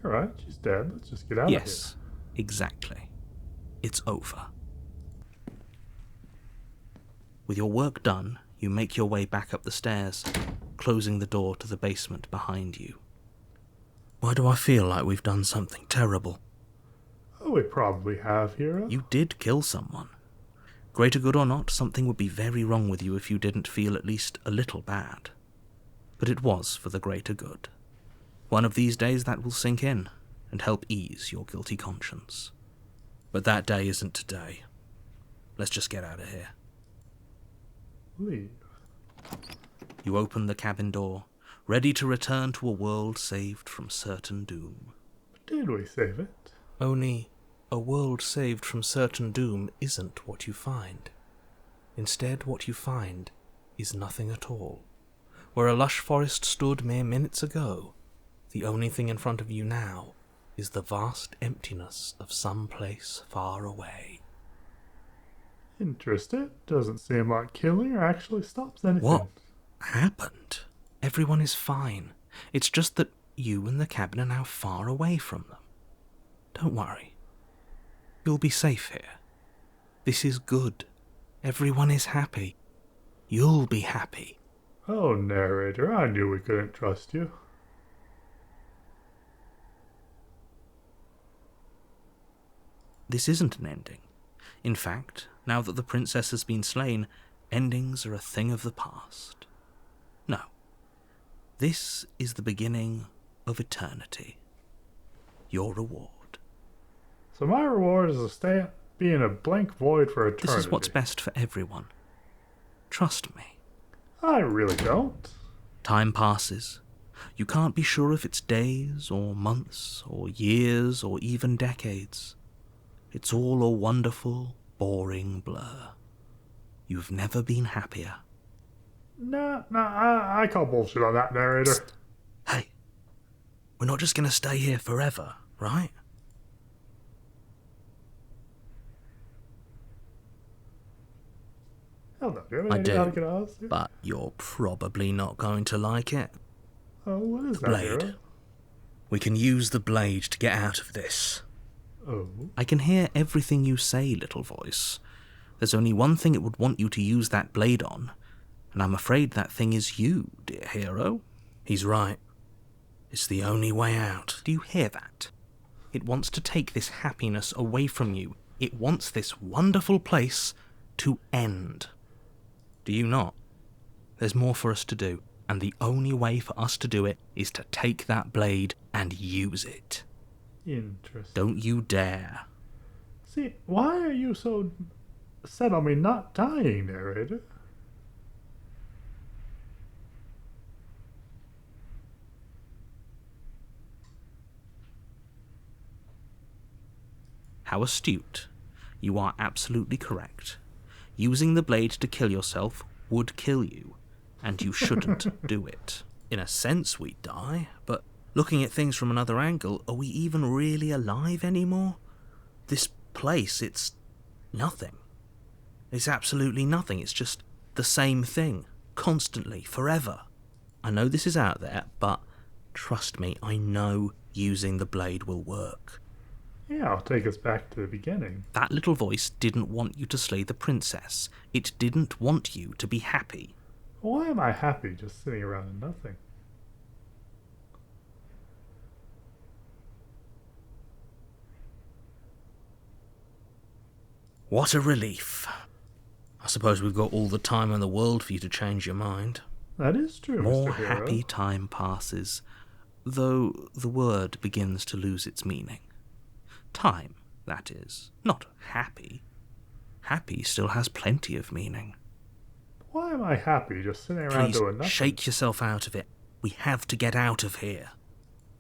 Speaker 1: You're right, she's dead. Let's just get out of here.
Speaker 3: Yes, exactly. It's over. With your work done, you make your way back up the stairs, closing the door to the basement behind you. Why do I feel like we've done something terrible?
Speaker 1: Oh, we probably have, Hero.
Speaker 3: You did kill someone. Greater good or not, something would be very wrong with you if you didn't feel at least a little bad. But it was for the greater good. One of these days that will sink in and help ease your guilty conscience. But that day isn't today. Let's just get out of here.
Speaker 1: Leave.
Speaker 3: You open the cabin door, ready to return to a world saved from certain doom.
Speaker 1: Did we save it?
Speaker 3: Only a world saved from certain doom isn't what you find. Instead, what you find is nothing at all. Where a lush forest stood mere minutes ago, the only thing in front of you now is the vast emptiness of some place far away.
Speaker 1: Interesting. Doesn't seem like killing or actually stops anything.
Speaker 3: What happened? Everyone is fine. It's just that you and the cabin are now far away from them. Don't worry. You'll be safe here. This is good. Everyone is happy. You'll be happy.
Speaker 1: Oh, narrator, I knew we couldn't trust you.
Speaker 3: This isn't an ending. In fact, now that the princess has been slain, endings are a thing of the past. No. This is the beginning of eternity. Your reward.
Speaker 1: So my reward is to stay be in a blank void for eternity.
Speaker 3: This is what's best for everyone. Trust me.
Speaker 1: I really don't.
Speaker 3: Time passes. You can't be sure if it's days or months or years or even decades. It's all a wonderful, boring blur. You've never been happier.
Speaker 1: Nah, I call bullshit on that, narrator.
Speaker 3: Psst. Hey, we're not just going to stay here forever, right?
Speaker 1: Hell no, do you have
Speaker 3: I
Speaker 1: any idea how to
Speaker 3: do,
Speaker 1: get out of here?
Speaker 3: but you're probably not going to like it.
Speaker 1: Oh, what is that,
Speaker 3: Blade.
Speaker 1: hero?
Speaker 3: We can use the blade to get out of this.
Speaker 1: Oh,
Speaker 3: I can hear everything you say, little voice. There's only one thing it would want you to use that blade on, and I'm afraid that thing is you, dear hero. He's right. It's the only way out. Do you hear that? It wants to take this happiness away from you. It wants this wonderful place to end. Do you not? There's more for us to do, and the only way for us to do it is to take that blade and use it.
Speaker 1: interesting.
Speaker 3: Don't you dare.
Speaker 1: See, why are you so set on me not dying, narrator?
Speaker 3: How astute. You are absolutely correct. Using the blade to kill yourself would kill you, and you shouldn't do it. In a sense, we die, but looking at things from another angle, are we even really alive anymore? This place, it's nothing. It's absolutely nothing. It's just the same thing, constantly, forever. I know this is out there, but trust me, I know using the blade will work.
Speaker 1: Yeah, I'll take us back to the beginning.
Speaker 3: That little voice didn't want you to slay the princess. It didn't want you to be happy.
Speaker 1: Why am I happy just sitting around and nothing?
Speaker 5: What a relief. I suppose we've got all the time in the world for you to change your mind.
Speaker 1: That is true,
Speaker 3: More
Speaker 1: Mr. Hero.
Speaker 3: happy time passes, though the word begins to lose its meaning. Time, that is, not happy. Happy still has plenty of meaning.
Speaker 1: Why am I happy just sitting around
Speaker 3: Please,
Speaker 1: doing nothing?
Speaker 3: shake yourself out of it. We have to get out of here.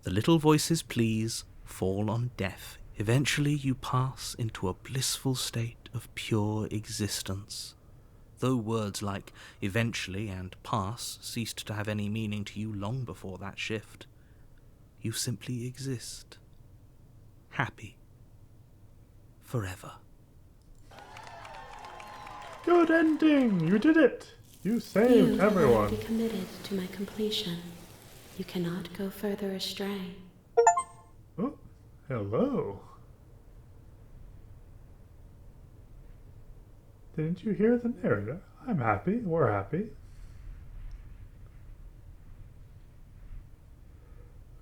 Speaker 3: The little voice's pleas fall on deaf. Eventually you pass into a blissful state of pure existence. Though words like eventually and pass ceased to have any meaning to you long before that shift, you simply exist. Happy. Forever.
Speaker 1: Good ending! You did it! You saved
Speaker 2: You
Speaker 1: everyone.
Speaker 2: have already committed to my completion. You cannot go further astray.
Speaker 1: Oh, hello. Didn't you hear the narrator? I'm happy. We're happy.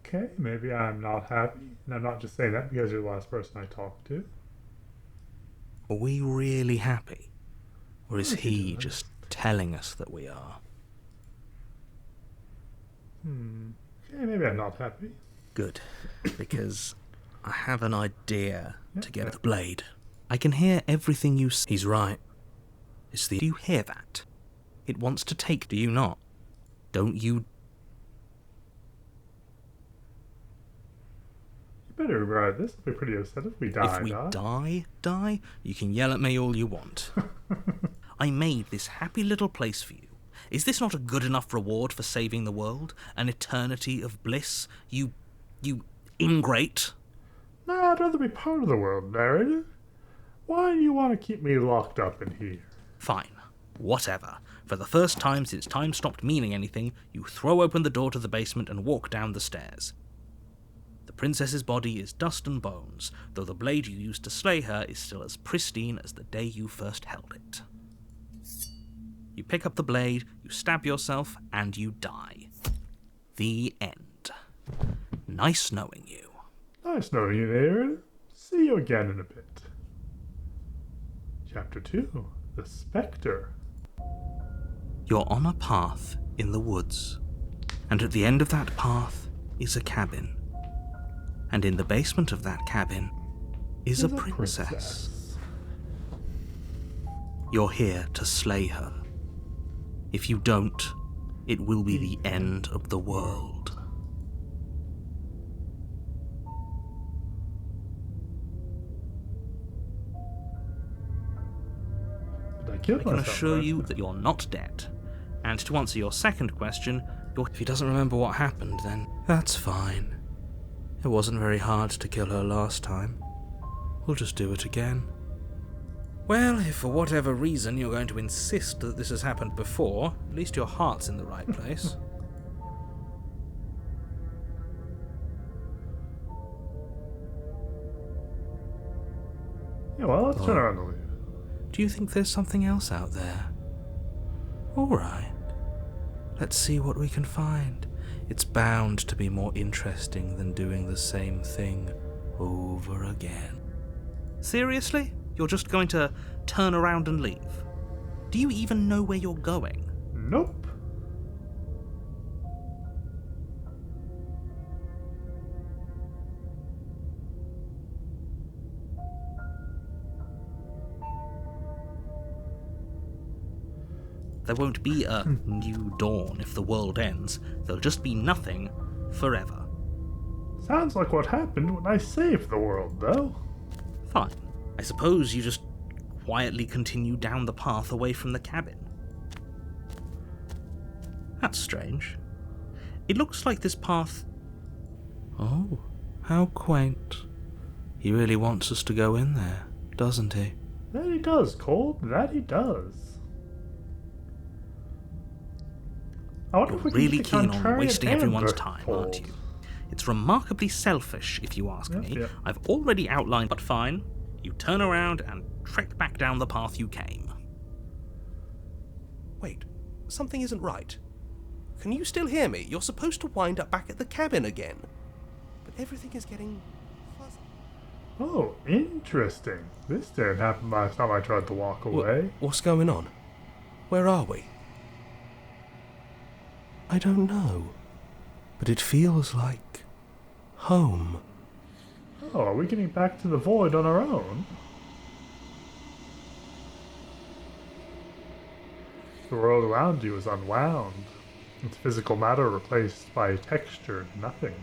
Speaker 1: Okay, maybe I'm not happy. And I'm not just saying that because you're the last person I talked to.
Speaker 3: Are we really happy? Or is
Speaker 1: Let's be
Speaker 3: he
Speaker 1: honest.
Speaker 3: just telling us that we are?
Speaker 1: Okay, maybe I'm not happy.
Speaker 3: Good, because I have an idea to get
Speaker 1: Yeah.
Speaker 3: at the blade. I can hear everything you say. He's right. Do you hear that? It wants to take, do you not? Don't you?
Speaker 1: You better ride this. I'll be pretty upset if we die.
Speaker 3: If we die, you can yell at me all you want. I made this happy little place for you. Is this not a good enough reward for saving the world? An eternity of bliss? You ingrate?
Speaker 1: Nah, I'd rather be part of the world, narrator. Why do you want to keep me locked up in here?
Speaker 3: Fine. Whatever. For the first time since time stopped meaning anything, you throw open the door to the basement and walk down the stairs. The princess's body is dust and bones, though the blade you used to slay her is still as pristine as the day you first held it. You pick up the blade, you stab yourself, and you die. The end. Nice knowing you.
Speaker 1: Nice knowing you, narrator. See you again in a bit. Chapter 2. The Spectre.
Speaker 3: You're on a path in the woods, and at the end of that path is a cabin. And in the basement of that cabin is a princess. You're here to slay her. If you don't, it will be the end of the world.
Speaker 1: Did I kill
Speaker 3: I can
Speaker 1: myself?
Speaker 3: assure you that you're not dead. And to answer your second question, if he doesn't remember what happened, then that's fine. It wasn't very hard to kill her last time. We'll just do it again. Well, if for whatever reason you're going to insist that this has happened before, at least your heart's in the right place.
Speaker 1: Yeah, well, let's turn around and leave.
Speaker 3: Do you think there's something else out there? Alright. Let's see what we can find. It's bound to be more interesting than doing the same thing over again. Seriously? You're just going to turn around and leave? Do you even know where you're going?
Speaker 1: Nope.
Speaker 3: There won't be a new dawn if the world ends. There'll just be nothing forever.
Speaker 1: Sounds like what happened when I saved the world, though.
Speaker 3: Fine. I suppose you just quietly continue down the path away from the cabin. That's strange. It looks like this path... Oh, how quaint. He really wants us to go in there, doesn't he?
Speaker 1: That he does, Cold. That he does. I wonder if we
Speaker 3: You're
Speaker 1: can
Speaker 3: really
Speaker 1: get the
Speaker 3: keen on
Speaker 1: contrarian
Speaker 3: wasting everyone's
Speaker 1: amber
Speaker 3: time,
Speaker 1: pulled.
Speaker 3: aren't you? It's remarkably selfish, if you ask
Speaker 1: Yep,
Speaker 3: me.
Speaker 1: yep.
Speaker 3: I've already outlined, but fine. You turn around and trek back down the path you came.
Speaker 6: Wait, something isn't right. Can you still hear me? You're supposed to wind up back at the cabin again. But everything is getting fuzzy.
Speaker 1: Oh, interesting. This didn't happen last time I tried to walk away.
Speaker 6: What's going on? Where are we? I don't know, but it feels like home.
Speaker 1: Oh, are we getting back to the void on our own? The world around you is unwound. Its physical matter replaced by textured nothing.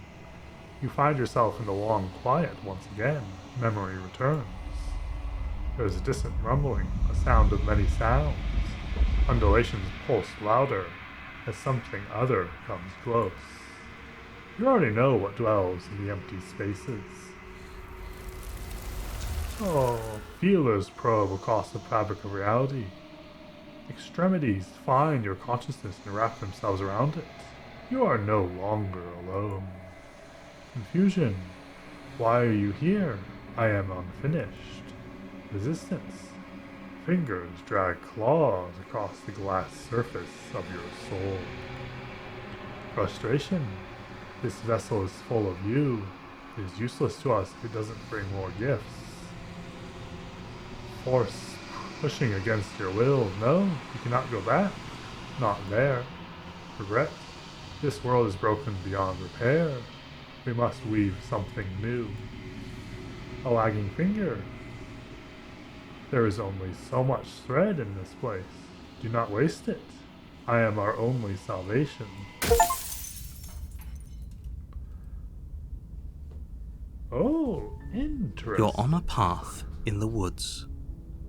Speaker 1: You find yourself in the long quiet once again. Memory returns. There is a distant rumbling, a sound of many sounds. Undulations pulse louder as something other comes close. You already know what dwells in the empty spaces. Oh, feelers probe across the fabric of reality. Extremities find your consciousness and wrap themselves around it. You are no longer alone. Confusion. Why are you here? I am unfinished. Resistance. Fingers drag claws across the glass surface of your soul. Frustration. This vessel is full of you. It is useless to us if it doesn't bring more gifts. Force. Pushing against your will. No, you cannot go back. Not there. Regret. This world is broken beyond repair. We must weave something new. A lagging finger. There is only so much thread in this place. Do not waste it. I am our only salvation. Oh, interesting.
Speaker 3: You're on a path in the woods,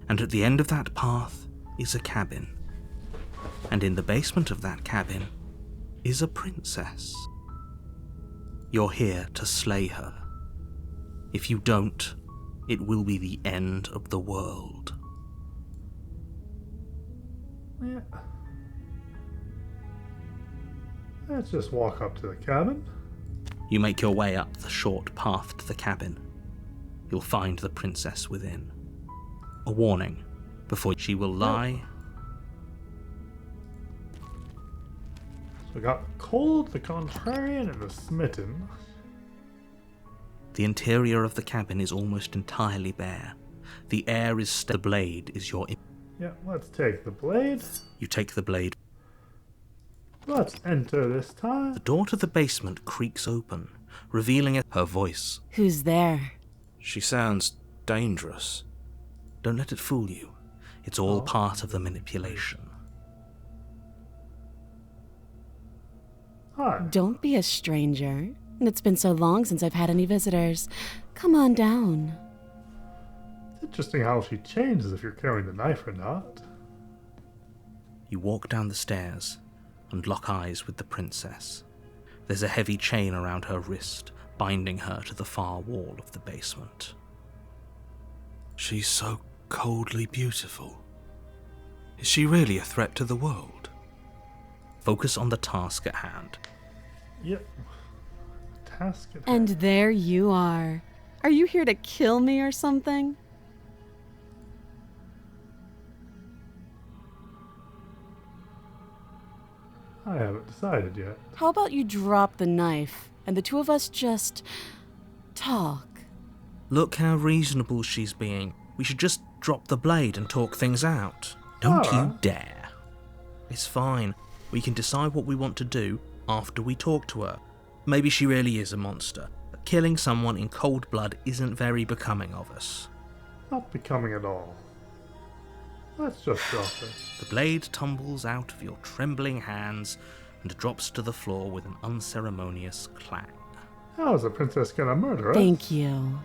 Speaker 3: and at the end of that path is a cabin. And in the basement of that cabin is a princess. You're here to slay her. If you don't, it will be the end of the world.
Speaker 1: Yeah. Let's just walk up to the cabin.
Speaker 3: You make your way up the short path to the cabin. You'll find the princess within. A warning, before she will lie.
Speaker 1: So we got Cold, the Contrarian, and the Smitten.
Speaker 3: The interior of the cabin is almost entirely bare. The air is the blade is your...
Speaker 1: Yeah, let's take the blade.
Speaker 3: You take the blade.
Speaker 1: Let's enter this time.
Speaker 3: The door to the basement creaks open, revealing her voice.
Speaker 4: Who's there?
Speaker 3: She sounds dangerous. Don't let it fool you. It's all part of the manipulation.
Speaker 1: Hi.
Speaker 4: Don't be a stranger. It's been so long since I've had any visitors. Come on down.
Speaker 1: It's interesting how she changes if you're carrying the knife or not.
Speaker 3: You walk down the stairs and lock eyes with the princess. There's a heavy chain around her wrist, binding her to the far wall of the basement. She's so coldly beautiful. Is she really a threat to the world? Focus on the task at hand.
Speaker 1: Yep. Task at
Speaker 4: And
Speaker 1: hand.
Speaker 4: there you are. Are you here to kill me or something?
Speaker 1: I haven't decided yet.
Speaker 4: How about you drop the knife and the two of us just talk?
Speaker 3: Look how reasonable she's being. We should just drop the blade and talk things out. Don't you dare. It's fine. We can decide what we want to do after we talk to her. Maybe she really is a monster, but killing someone in cold blood isn't very becoming of us.
Speaker 1: Not becoming at all. Let's just drop it.
Speaker 3: The blade tumbles out of your trembling hands and drops to the floor with an unceremonious clang.
Speaker 1: How is the princess gonna murder us?
Speaker 4: Thank you.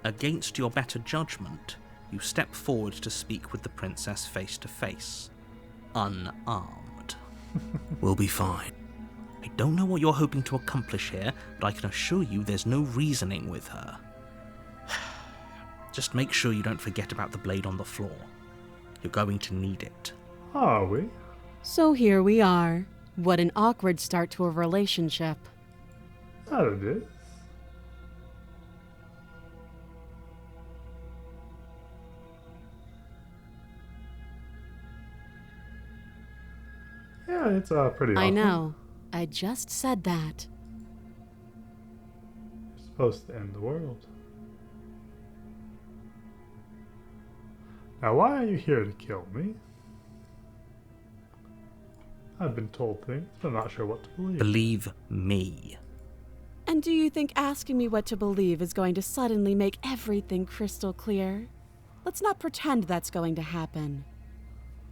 Speaker 3: Against your better judgment, you step forward to speak with the princess face to face. Unarmed. We'll be fine. I don't know what you're hoping to accomplish here, but I can assure you there's no reasoning with her. Just make sure you don't forget about the blade on the floor. You're going to need it.
Speaker 1: Are we?
Speaker 4: So here we are. What an awkward start to a relationship.
Speaker 1: That it is. Yeah, it's pretty awkward.
Speaker 4: I know. I just said that.
Speaker 1: You're supposed to end the world. Now, why are you here to kill me? I've been told things, but I'm not sure what to believe.
Speaker 3: Believe me.
Speaker 4: And do you think asking me what to believe is going to suddenly make everything crystal clear? Let's not pretend that's going to happen.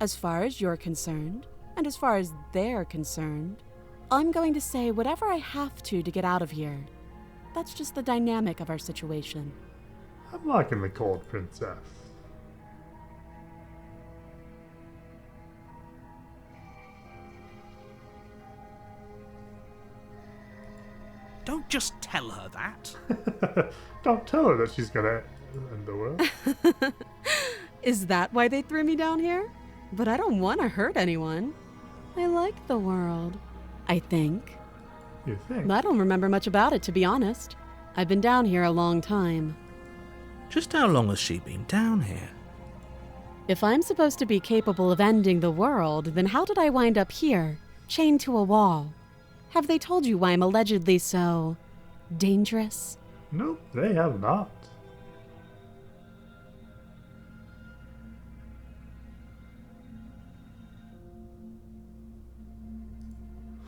Speaker 4: As far as you're concerned, and as far as they're concerned, I'm going to say whatever I have to get out of here. That's just the dynamic of our situation.
Speaker 1: I'm liking the cold princess.
Speaker 3: Don't just tell her that.
Speaker 1: Don't tell her that she's gonna end the world.
Speaker 4: Is that why they threw me down here? But I don't want to hurt anyone. I like the world, I think.
Speaker 1: You think?
Speaker 4: I don't remember much about it, to be honest. I've been down here a long time.
Speaker 3: Just how long has she been down here?
Speaker 4: If I'm supposed to be capable of ending the world, then how did I wind up here, chained to a wall? Have they told you why I'm allegedly so dangerous?
Speaker 1: Nope, they have not.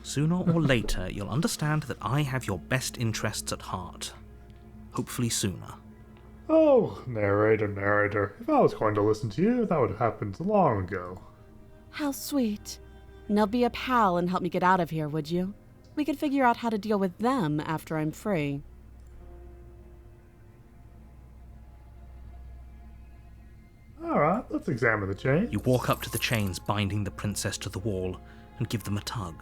Speaker 3: Sooner or later, you'll understand that I have your best interests at heart. Hopefully sooner.
Speaker 1: Oh, narrator. If I was going to listen to you, that would have happened long ago.
Speaker 4: How sweet. Now be a pal and help me get out of here, would you? We could figure out how to deal with them after I'm free.
Speaker 1: Alright, let's examine the chain.
Speaker 3: You walk up to the chains binding the princess to the wall and give them a tug.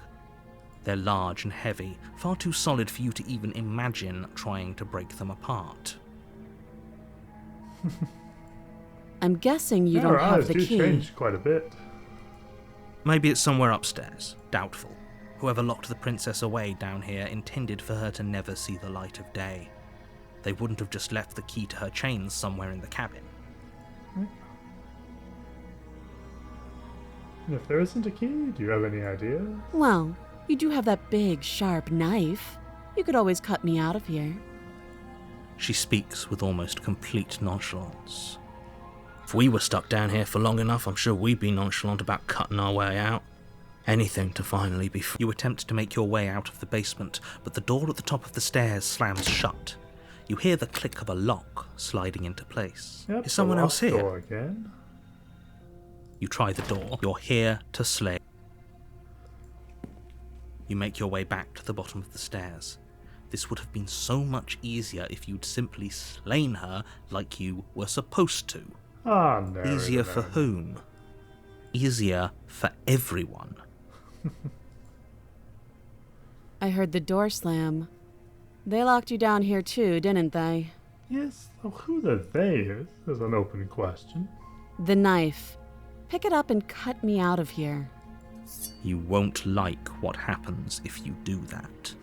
Speaker 3: They're large and heavy, far too solid for you to even imagine trying to break them apart.
Speaker 4: I'm guessing you don't have the
Speaker 1: Her eyes
Speaker 4: key.
Speaker 1: do change quite a bit.
Speaker 3: Maybe it's somewhere upstairs. Doubtful. Whoever locked the princess away down here intended for her to never see the light of day. They wouldn't have just left the key to her chains somewhere in the cabin.
Speaker 1: And if there isn't a key, do you have any idea?
Speaker 4: Well, you do have that big, sharp knife. You could always cut me out of here.
Speaker 3: She speaks with almost complete nonchalance. If we were stuck down here for long enough, I'm sure we'd be nonchalant about cutting our way out. Anything to finally be free. You attempt to make your way out of the basement, but the door at the top of the stairs slams shut. You hear the click of a lock sliding into place.
Speaker 1: Yep,
Speaker 3: Is someone
Speaker 1: the
Speaker 3: else
Speaker 1: locked
Speaker 3: here?
Speaker 1: door again.
Speaker 3: You try the door. You're here to slay. You make your way back to the bottom of the stairs. This would have been so much easier if you'd simply slain her like you were supposed to.
Speaker 1: Ah, no.
Speaker 3: Easier for whom? Easier for everyone.
Speaker 4: I heard the door slam. They locked you down here too, didn't they?
Speaker 1: Yes, oh, who the they is an open question.
Speaker 4: The knife. Pick it up and cut me out of here.
Speaker 3: You won't like what happens if you do that.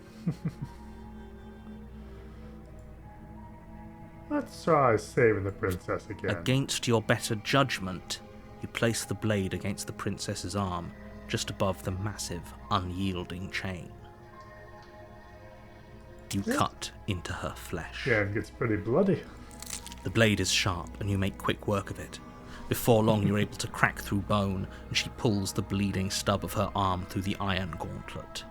Speaker 1: Let's try saving the princess again.
Speaker 3: Against your better judgment, you place the blade against the princess's arm, just above the massive, unyielding chain. You cut into her flesh.
Speaker 1: Yeah, it gets pretty bloody.
Speaker 3: The blade is sharp, and you make quick work of it. Before long, you're able to crack through bone, and she pulls the bleeding stub of her arm through the iron gauntlet.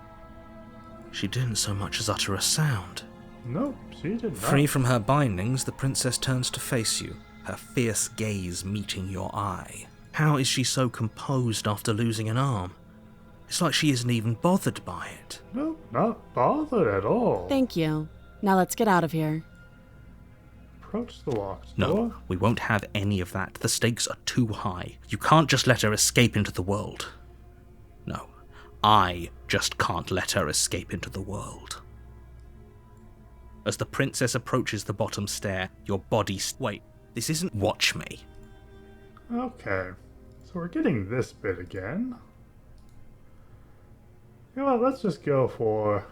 Speaker 3: She didn't so much as utter a sound.
Speaker 1: Nope, she did not.
Speaker 3: Free from her bindings, the princess turns to face you, her fierce gaze meeting your eye. How is she so composed after losing an arm? It's like she isn't even bothered by it.
Speaker 1: Nope, not bothered at all.
Speaker 4: Thank you. Now let's get out of here.
Speaker 1: Approach the locked
Speaker 3: No,
Speaker 1: door.
Speaker 3: we won't have any of that. The stakes are too high. You can't just let her escape into the world. No, I just can't let her escape into the world. As the princess approaches the bottom stair, your body... Wait, this isn't Watch Me.
Speaker 1: Okay, so we're getting this bit again. You know what, let's just go for...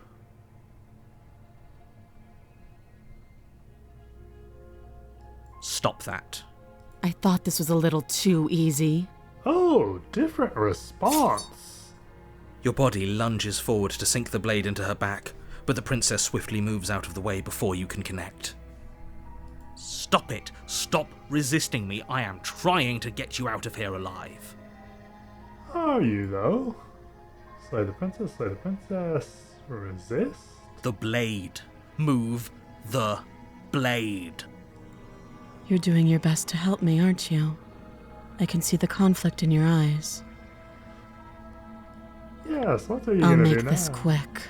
Speaker 3: Stop that.
Speaker 4: I thought this was a little too easy.
Speaker 1: Oh, different response.
Speaker 3: Your body lunges forward to sink the blade into her back, but the princess swiftly moves out of the way before you can connect. Stop. Stop it! Stop resisting me! I am trying to get you out of here alive!
Speaker 1: Are you, though? Slay the princess, slay the princess. Resist?
Speaker 3: The blade. Move the blade.
Speaker 4: You're doing your best to help me, aren't you? I can see the conflict in your eyes.
Speaker 1: Yes, what are you
Speaker 4: I'll
Speaker 1: gonna do
Speaker 4: make
Speaker 1: now?
Speaker 4: this quick.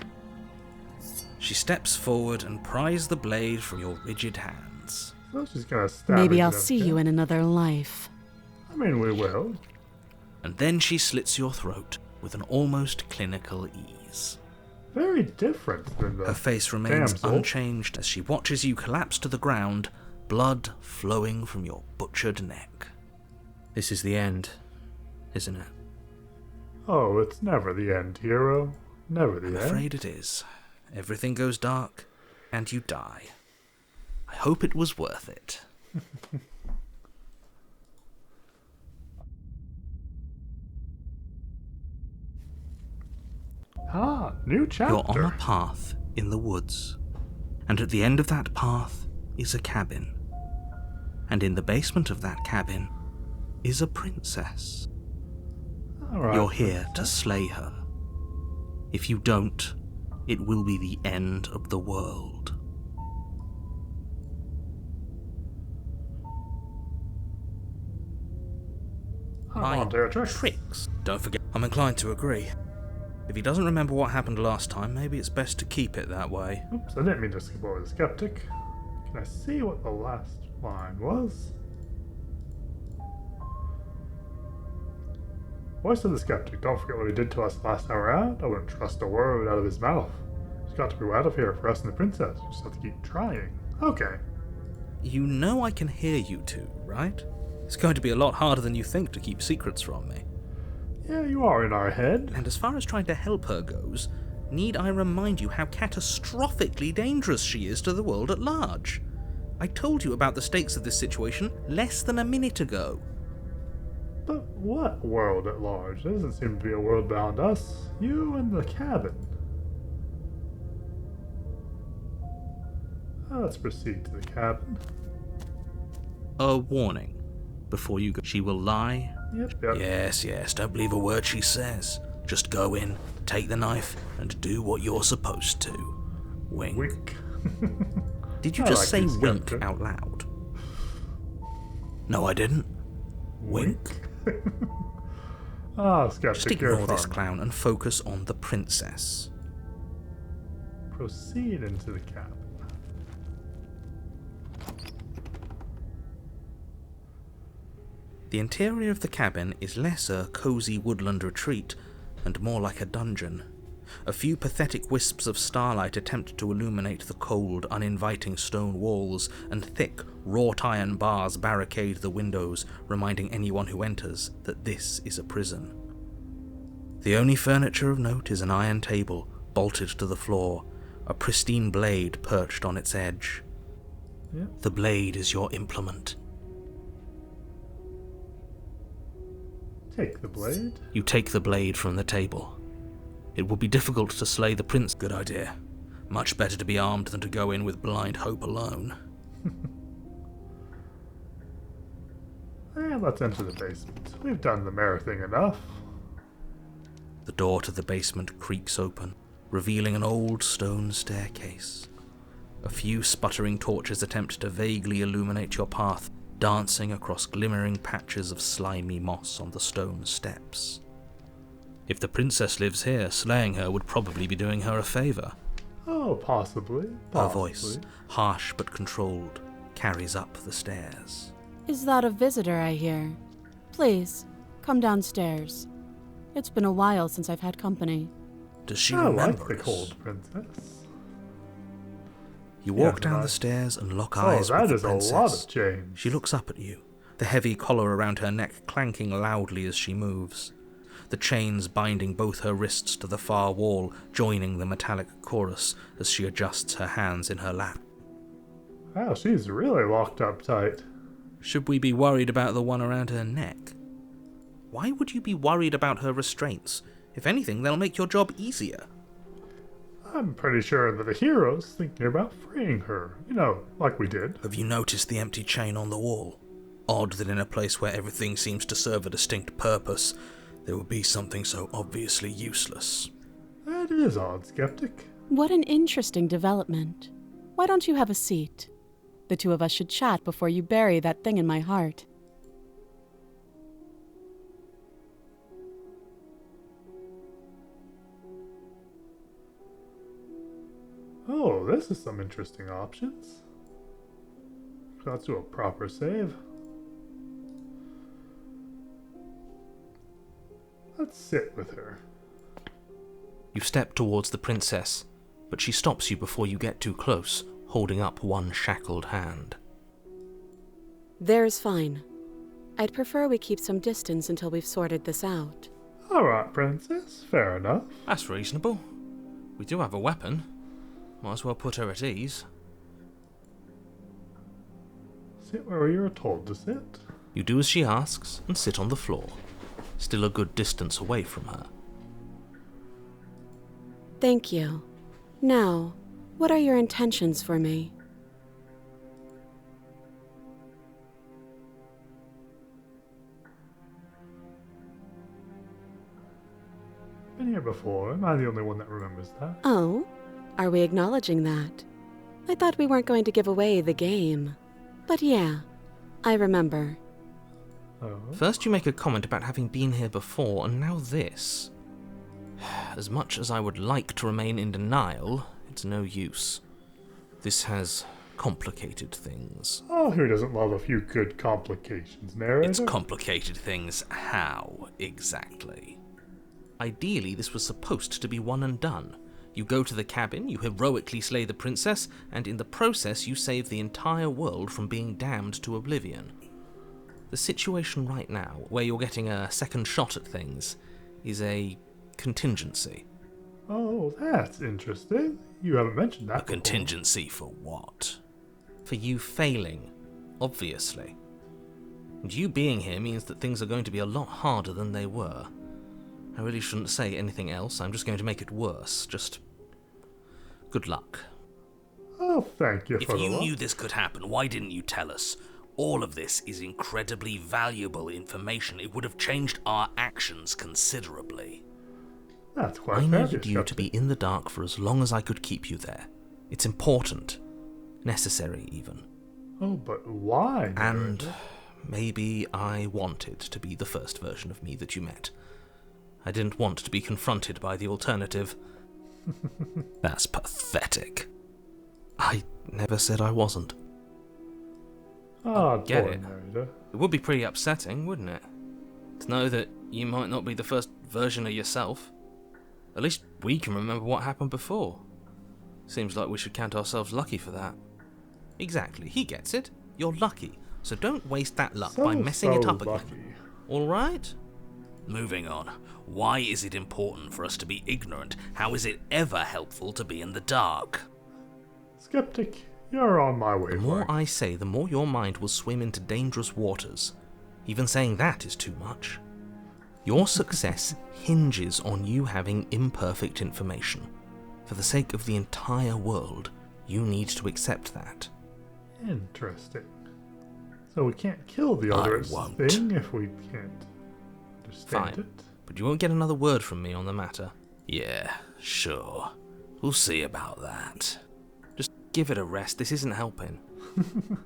Speaker 3: She steps forward and pries the blade from your rigid hands.
Speaker 1: So she's gonna stab
Speaker 4: Maybe
Speaker 1: me
Speaker 4: I'll
Speaker 1: to death,
Speaker 4: see
Speaker 1: yeah?
Speaker 4: you in another life.
Speaker 1: I mean, we will.
Speaker 3: And then she slits your throat with an almost clinical ease.
Speaker 1: Very different than the
Speaker 3: Her face remains
Speaker 1: damsel.
Speaker 3: unchanged as she watches you collapse to the ground, blood flowing from your butchered neck. This is the end, isn't it?
Speaker 1: Oh, it's never the end, hero. Never the
Speaker 3: I'm
Speaker 1: end.
Speaker 3: afraid it is. Everything goes dark, and you die. I hope it was worth it.
Speaker 1: Ah, new chapter.
Speaker 3: You're on a path in the woods, and at the end of that path is a cabin. And in the basement of that cabin is a princess.
Speaker 1: All right,
Speaker 3: You're here to slay her. If you don't, it will be the end of the world.
Speaker 1: I
Speaker 3: My
Speaker 1: want their tricks.
Speaker 3: tricks. Don't forget. I'm inclined to agree. If he doesn't remember what happened last time, maybe it's best to keep it that way.
Speaker 1: Oops, I didn't mean to skip over the skeptic. Can I see what the last line was? Voice of the skeptic, don't forget what he did to us last time around. I wouldn't trust a word out of his mouth. He's got to be out of here for us and the princess. We just have to keep trying. Okay.
Speaker 3: You know I can hear you two, right? It's going to be a lot harder than you think to keep secrets from me.
Speaker 1: Yeah, you are in our head.
Speaker 3: And as far as trying to help her goes, need I remind you how catastrophically dangerous she is to the world at large? I told you about the stakes of this situation less than a minute ago.
Speaker 1: But what world at large? There doesn't seem to be a world beyond us. You and the cabin. Let's proceed to the cabin.
Speaker 3: A warning. Before you go, she will lie.
Speaker 1: Yep.
Speaker 3: Yes, don't believe a word she says. Just go in, take the knife, and do what you're supposed to. Wink.
Speaker 1: Wink.
Speaker 3: Did you
Speaker 1: I
Speaker 3: just
Speaker 1: like
Speaker 3: say
Speaker 1: you,
Speaker 3: wink
Speaker 1: Skeptic.
Speaker 3: out loud? No, I didn't. Wink.
Speaker 1: Ah, skeptic,
Speaker 3: Just
Speaker 1: you're
Speaker 3: ignore this
Speaker 1: fun.
Speaker 3: clown and focus on the princess.
Speaker 1: Proceed into the cabin.
Speaker 3: The interior of the cabin is less a cozy woodland retreat and more like a dungeon. A few pathetic wisps of starlight attempt to illuminate the cold, uninviting stone walls, and thick, wrought iron bars barricade the windows, reminding anyone who enters that this is a prison. The only furniture of note is an iron table, bolted to the floor, a pristine blade perched on its edge.
Speaker 1: Yep.
Speaker 3: The blade is your implement.
Speaker 1: Take the blade.
Speaker 3: You take the blade from the table. It would be difficult to slay the prince. Good idea. Much better to be armed than to go in with blind hope alone.
Speaker 1: And let's enter the basement. We've done the mayor thing enough.
Speaker 3: The door to the basement creaks open, revealing an old stone staircase. A few sputtering torches attempt to vaguely illuminate your path, dancing across glimmering patches of slimy moss on the stone steps. If the princess lives here, slaying her would probably be doing her a favour.
Speaker 1: Oh, possibly.
Speaker 3: Her voice, harsh but controlled, carries up the stairs.
Speaker 4: Is that a visitor I hear? Please, come downstairs. It's been a while since I've had company.
Speaker 3: Does she
Speaker 1: I
Speaker 3: remember
Speaker 1: like the
Speaker 3: us?
Speaker 1: cold princess.
Speaker 3: You walk
Speaker 1: Yeah,
Speaker 3: down
Speaker 1: but
Speaker 3: the stairs and lock
Speaker 1: Oh,
Speaker 3: eyes with
Speaker 1: that
Speaker 3: the
Speaker 1: is a
Speaker 3: princess.
Speaker 1: lot of change.
Speaker 3: She looks up at you, the heavy collar around her neck clanking loudly as she moves. The chains binding both her wrists to the far wall, joining the metallic chorus as she adjusts her hands in her lap.
Speaker 1: Wow, she's really locked up tight.
Speaker 3: Should we be worried about the one around her neck? Why would you be worried about her restraints? If anything, they'll make your job easier.
Speaker 1: I'm pretty sure that the hero's thinking about freeing her. You know, like we did.
Speaker 3: Have you noticed the empty chain on the wall? Odd that in a place where everything seems to serve a distinct purpose, there would be something so obviously useless.
Speaker 1: That is odd, Skeptic.
Speaker 4: What an interesting development. Why don't you have a seat? The two of us should chat before you bury that thing in my heart.
Speaker 1: Oh, this is some interesting options. Let's do a proper save. Let's sit with her.
Speaker 3: You step towards the princess, but she stops you before you get too close, holding up one shackled hand.
Speaker 4: There's fine. I'd prefer we keep some distance until we've sorted this out.
Speaker 1: Alright, Princess. Fair enough.
Speaker 3: That's reasonable. We do have a weapon. Might as well put her at ease.
Speaker 1: Sit where you're told to sit.
Speaker 3: You do as she asks and sit on the floor, still a good distance away from her.
Speaker 4: Thank you. Now, what are your intentions for me?
Speaker 1: Been here before. Am I the only one that remembers that?
Speaker 4: Oh? Are we acknowledging that? I thought we weren't going to give away the game. But yeah, I remember.
Speaker 1: Oh.
Speaker 3: First you make a comment about having been here before, and now this. As much as I would like to remain in denial, it's no use. This has complicated things.
Speaker 1: Oh, who doesn't love a few good complications, narrator?
Speaker 3: It's complicated things how, exactly? Ideally, this was supposed to be one and done. You go to the cabin, you heroically slay the princess, and in the process you save the entire world from being damned to oblivion. The situation right now, where you're getting a second shot at things, is a contingency.
Speaker 1: Oh, that's interesting. You haven't mentioned that
Speaker 3: A contingency for what? For you failing, obviously. And you being here means that things are going to be a lot harder than they were. I really shouldn't say anything else, I'm just going to make it worse. Just good luck.
Speaker 1: Oh, thank you for
Speaker 3: If
Speaker 1: the
Speaker 3: you
Speaker 1: luck.
Speaker 3: knew this could happen, why didn't you tell us? All of this is incredibly valuable information. It would have changed our actions considerably.
Speaker 1: That's quite
Speaker 3: I
Speaker 1: fair,
Speaker 3: needed you to be in the dark for as long as I could keep you there. It's important. Necessary, even.
Speaker 1: Oh, but why?
Speaker 3: And
Speaker 1: narrator?
Speaker 3: maybe I wanted to be the first version of me that you met. I didn't want to be confronted by the alternative. That's pathetic. I never said I wasn't.
Speaker 1: Ah,
Speaker 3: get
Speaker 1: poor
Speaker 3: it.
Speaker 1: narrator.
Speaker 3: It would be pretty upsetting, wouldn't it? To know that you might not be the first version of yourself. At least we can remember what happened before. Seems like we should count ourselves lucky for that. Exactly, he gets it. You're lucky, so don't waste that luck by messing it up
Speaker 1: lucky.
Speaker 3: again. Alright? Moving on. Why is it important for us to be ignorant? How is it ever helpful to be in the dark?
Speaker 1: Skeptic, you're on my
Speaker 3: The
Speaker 1: wavelength.
Speaker 3: more I say, the more your mind will swim into dangerous waters. Even saying that is too much. Your success hinges on you having imperfect information. For the sake of the entire world, you need to accept that.
Speaker 1: Interesting. So we can't kill the other
Speaker 3: won't.
Speaker 1: thing if we can't understand
Speaker 3: Fine.
Speaker 1: it.
Speaker 3: But you won't get another word from me on the matter. Yeah, sure. We'll see about that. Just give it a rest, this isn't helping.
Speaker 1: I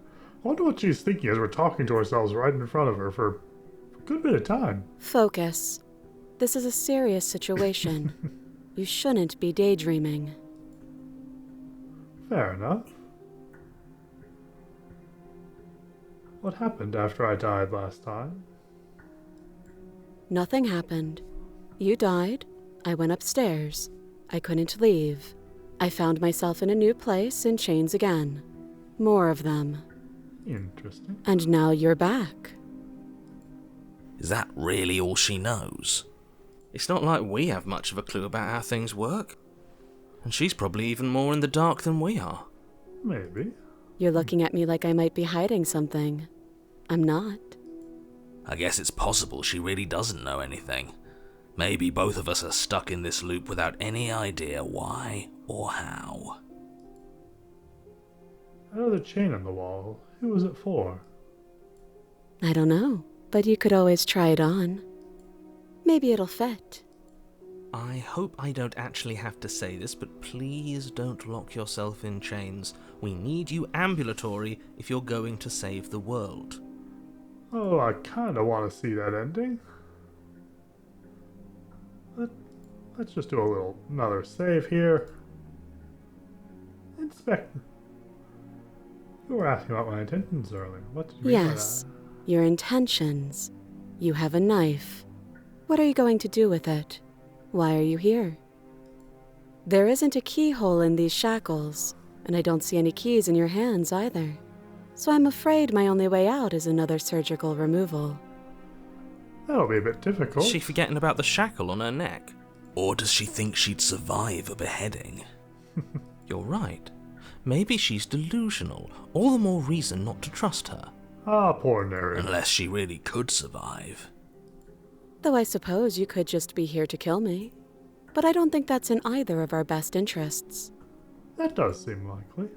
Speaker 1: wonder what she's thinking as we're talking to ourselves right in front of her for a good bit of time.
Speaker 4: Focus. This is a serious situation. You shouldn't be daydreaming.
Speaker 1: Fair enough. What happened after I died last time?
Speaker 4: Nothing happened. You died. I went upstairs. I couldn't leave. I found myself in a new place in chains again. More of them.
Speaker 1: Interesting.
Speaker 4: And now you're back.
Speaker 3: Is that really all she knows? It's not like we have much of a clue about how things work. And she's probably even more in the dark than we are.
Speaker 1: Maybe.
Speaker 4: You're looking at me like I might be hiding something. I'm not.
Speaker 3: I guess it's possible she really doesn't know anything. Maybe both of us are stuck in this loop without any idea why or how?
Speaker 1: That other chain on the wall, who was it for?
Speaker 4: I don't know, but you could always try it on. Maybe it'll fit.
Speaker 5: I hope I don't actually have to say this, but please don't lock yourself in chains. We need you ambulatory if you're going to save the world.
Speaker 1: Oh, I kinda want to see that ending. Let's just do another save here. Inspect. You were asking about my intentions earlier. What did you mean by
Speaker 4: Yes,
Speaker 1: that?
Speaker 4: your intentions. You have a knife. What are you going to do with it? Why are you here? There isn't a keyhole in these shackles, and I don't see any keys in your hands either. So I'm afraid my only way out is another surgical removal.
Speaker 1: That'll be a bit difficult.
Speaker 5: Is she forgetting about the shackle on her neck?
Speaker 3: Or does she think she'd survive a beheading?
Speaker 5: You're right. Maybe she's delusional. All the more reason not to trust her.
Speaker 1: Ah, poor narrator.
Speaker 3: Unless she really could survive.
Speaker 4: Though I suppose you could just be here to kill me. But I don't think that's in either of our best interests.
Speaker 1: That does seem likely.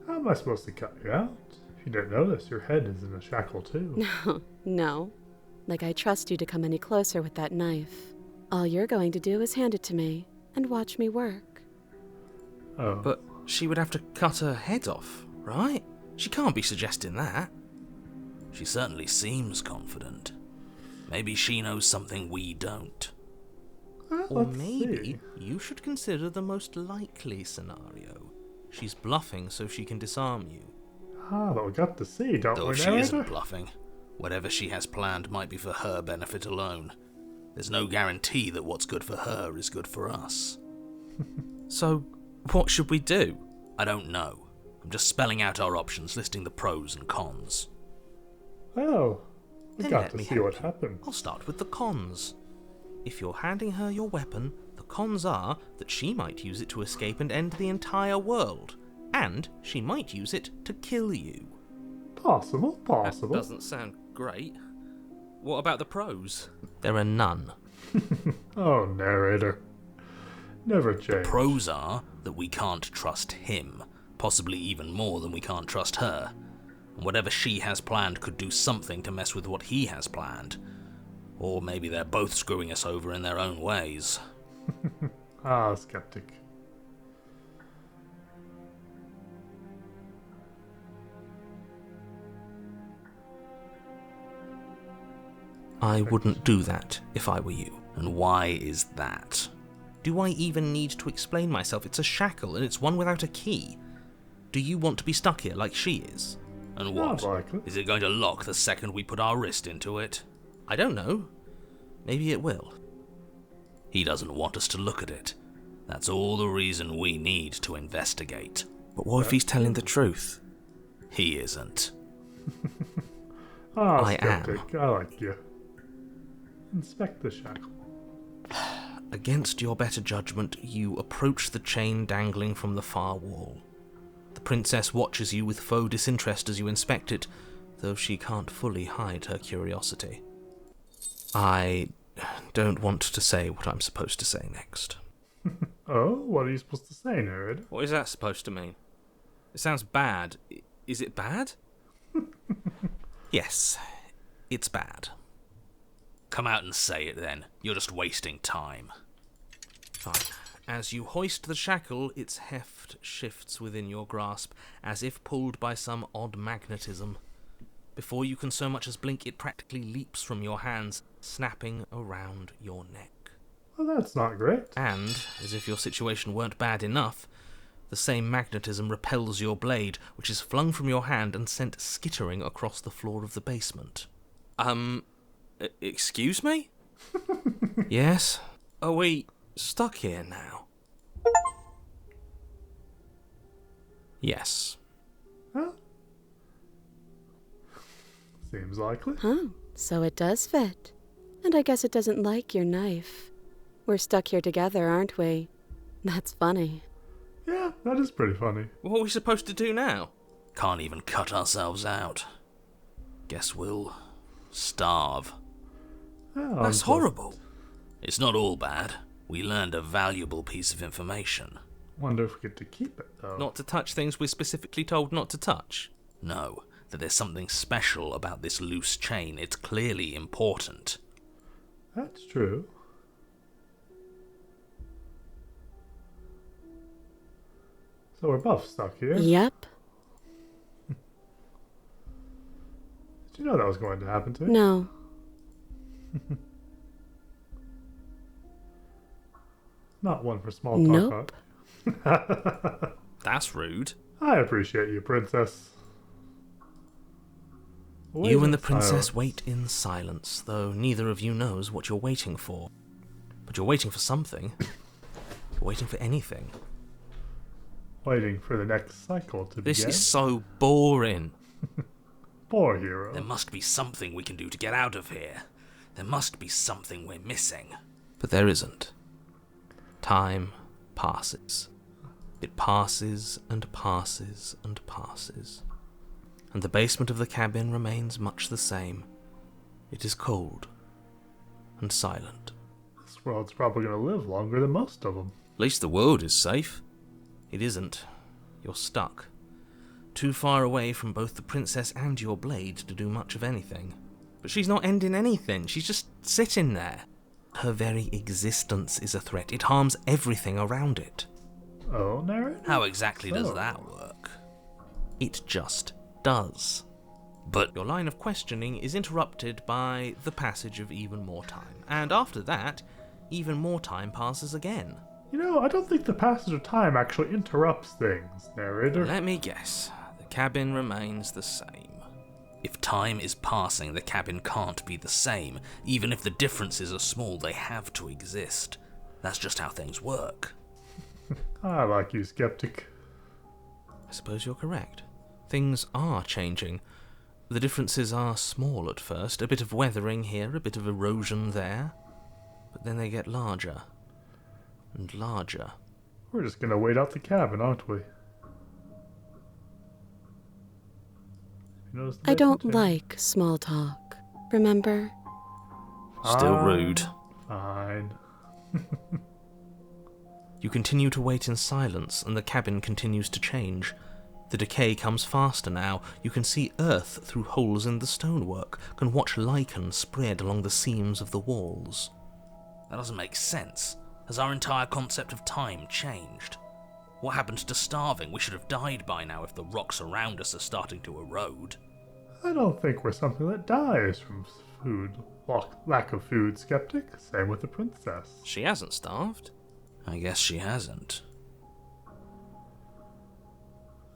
Speaker 1: How am I supposed to cut you out? If you didn't notice, your head is in a shackle too.
Speaker 4: No. Like I trust you to come any closer with that knife. All you're going to do is hand it to me and watch me work.
Speaker 1: Oh.
Speaker 5: But she would have to cut her head off, right? She can't be suggesting that.
Speaker 3: She certainly seems confident. Maybe she knows something we don't.
Speaker 5: Or
Speaker 1: Let's
Speaker 5: maybe
Speaker 1: see.
Speaker 5: you should consider the most likely scenario. She's bluffing so she can disarm you.
Speaker 1: Ah, but we got to see, don't
Speaker 3: Though
Speaker 1: we,
Speaker 3: if she
Speaker 1: narrator?
Speaker 3: isn't bluffing, whatever she has planned might be for her benefit alone. There's no guarantee that what's good for her is good for us.
Speaker 5: So, what should we do?
Speaker 3: I don't know. I'm just spelling out our options, listing the pros and cons.
Speaker 1: Oh, we
Speaker 5: Then
Speaker 1: got
Speaker 5: let
Speaker 1: to
Speaker 5: me
Speaker 1: see
Speaker 5: help
Speaker 1: what
Speaker 5: you.
Speaker 1: happened.
Speaker 5: I'll start with the cons. If you're handing her your weapon, the cons are that she might use it to escape and end the entire world. And she might use it to kill you.
Speaker 1: Possible.
Speaker 5: That doesn't sound great. What about the pros? There are none.
Speaker 1: Oh, narrator. Never change.
Speaker 3: Pros are that we can't trust him, possibly even more than we can't trust her. And whatever she has planned could do something to mess with what he has planned. Or maybe they're both screwing us over in their own ways.
Speaker 1: Ah, skeptic.
Speaker 5: I wouldn't do that if I were you.
Speaker 3: And why is that?
Speaker 5: Do I even need to explain myself? It's a shackle and it's one without a key. Do you want to be stuck here like she is?
Speaker 3: And what?
Speaker 1: Not likely.
Speaker 3: Is it going to lock the second we put our wrist into it?
Speaker 5: I don't know. Maybe it will.
Speaker 3: He doesn't want us to look at it. That's all the reason we need to investigate.
Speaker 6: But what if he's telling the truth?
Speaker 3: He isn't.
Speaker 1: Ah,
Speaker 5: I am.
Speaker 1: skeptic. I like you. Inspect the shackle.
Speaker 5: Against your better judgment, you approach the chain dangling from the far wall. The princess watches you with faux disinterest as you inspect it, though she can't fully hide her curiosity. I don't want to say what I'm supposed to say next.
Speaker 1: Oh, what are you supposed to say, narrator?
Speaker 5: What is that supposed to mean? It sounds bad. Is it bad? Yes, it's bad.
Speaker 3: Come out and say it then. You're just wasting time.
Speaker 5: Fine. As you hoist the shackle, its heft shifts within your grasp, as if pulled by some odd magnetism. Before you can so much as blink, it practically leaps from your hands, snapping around your neck.
Speaker 1: Well, that's not great.
Speaker 5: And, as if your situation weren't bad enough, the same magnetism repels your blade, which is flung from your hand and sent skittering across the floor of the basement. Excuse me? Yes? Are we stuck here now? Yes.
Speaker 1: Huh? Seems likely.
Speaker 4: Huh, so it does fit. And I guess it doesn't like your knife. We're stuck here together, aren't we? That's funny.
Speaker 1: Yeah, that is pretty funny.
Speaker 5: What are we supposed to do now?
Speaker 3: Can't even cut ourselves out. Guess we'll starve.
Speaker 1: Oh,
Speaker 3: That's horrible. It's not all bad. We learned a valuable piece of information.
Speaker 1: Wonder if we get to keep it, though.
Speaker 5: Not to touch things we're specifically told not to touch.
Speaker 3: No, that there's something special about this loose chain. It's clearly important.
Speaker 1: That's true. So we're both stuck here.
Speaker 4: Yep.
Speaker 1: Did you know that was going to happen to me?
Speaker 4: No.
Speaker 1: Not one for small talk.
Speaker 4: Nope.
Speaker 5: That's rude.
Speaker 1: I appreciate you, princess.
Speaker 3: You and the
Speaker 1: in
Speaker 3: princess
Speaker 1: silence.
Speaker 3: wait in silence, though neither of you knows what you're waiting for. But you're waiting for something. You're waiting for anything.
Speaker 1: Waiting for the next cycle to
Speaker 5: This
Speaker 1: begin.
Speaker 5: is so boring.
Speaker 1: Poor hero.
Speaker 3: There must be something we can do to get out of here. There must be something we're missing.
Speaker 5: But there isn't. Time passes. It passes and passes and passes. And the basement of the cabin remains much the same. It is cold and silent.
Speaker 1: This world's probably going to live longer than most of them.
Speaker 5: At least the world is safe. It isn't. You're stuck. Too far away from both the princess and your blade to do much of anything. But she's not ending anything. She's just sitting there. Her very existence is a threat. It harms everything around it.
Speaker 1: Oh, narrator?
Speaker 3: How exactly does
Speaker 1: So-
Speaker 3: that work?
Speaker 5: It just does.
Speaker 3: But
Speaker 5: Your line of questioning is interrupted by the passage of even more time. And after that, even more time passes again.
Speaker 1: You know, I don't think the passage of time actually interrupts things, narrator.
Speaker 5: Let me guess. The cabin remains the same.
Speaker 3: if time is passing, the cabin can't be the same. Even if the differences are small, they have to exist. That's just how things work.
Speaker 1: I like you, skeptic.
Speaker 5: I suppose you're correct. Things are changing. The differences are small at first, a bit of weathering here, a bit of erosion there, but then they get larger and larger.
Speaker 1: We're just gonna wait out the cabin, aren't we? You notice the
Speaker 4: I don't
Speaker 1: basement
Speaker 4: like small talk, remember?
Speaker 5: Still
Speaker 1: Fine,
Speaker 5: rude.
Speaker 1: Fine.
Speaker 5: You continue to wait in silence, and the cabin continues to change. The decay comes faster now. You can see earth through holes in the stonework, can watch lichen spread along the seams of the walls.
Speaker 3: That doesn't make sense. Has our entire concept of time changed? What happened to starving? We should have died by now if the rocks around us are starting to erode.
Speaker 1: I don't think we're something that dies from food. Lack of food, skeptic. Same with the princess.
Speaker 5: She hasn't starved.
Speaker 3: I guess she hasn't.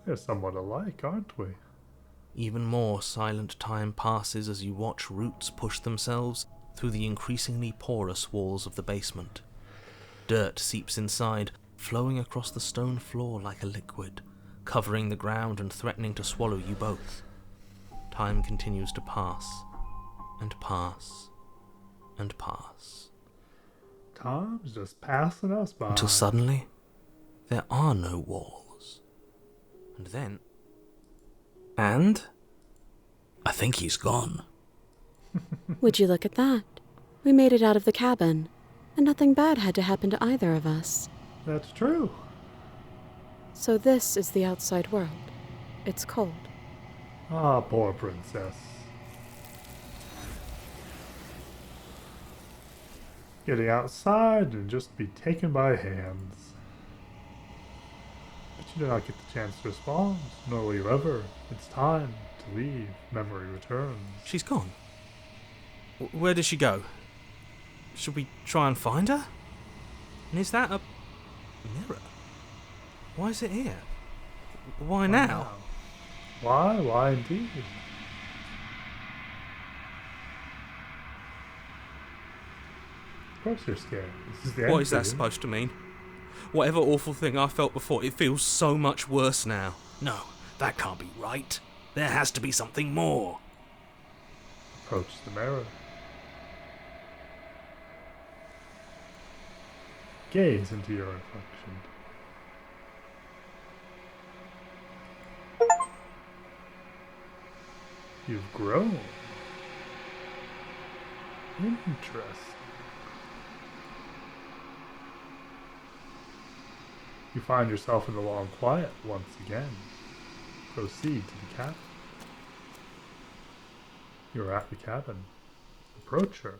Speaker 1: We're somewhat alike, aren't we?
Speaker 5: Even more silent time passes as you watch roots push themselves through the increasingly porous walls of the basement. Dirt seeps inside, flowing across the stone floor like a liquid, covering the ground and threatening to swallow you both. Time continues to pass, and pass, and pass,
Speaker 1: Time's just passing us by.
Speaker 5: until suddenly there are no walls. And then... And?
Speaker 3: I think he's gone.
Speaker 4: Would you look at that? We made it out of the cabin, and nothing bad had to happen to either of us.
Speaker 1: That's true.
Speaker 4: So this is the outside world. It's cold.
Speaker 1: Ah, poor princess. Getting outside and just be taken by hands. But you do not get the chance to respond, nor will you ever. It's time to leave. Memory returns.
Speaker 5: She's gone. Where did she go? Should we try and find her? And is that a mirror? Why is it here? Why now?
Speaker 1: Why? Why indeed? Of course you're scared. This is the end
Speaker 5: What is
Speaker 1: for
Speaker 5: that
Speaker 1: you.
Speaker 5: supposed to mean? Whatever awful thing I felt before, it feels so much worse now.
Speaker 3: No, that can't be right. There has to be something more.
Speaker 1: Approach the mirror. Gaze into your reflection. You've grown. Interesting. You find yourself in the long quiet once again. Proceed to the cabin. You're at the cabin. Approach her.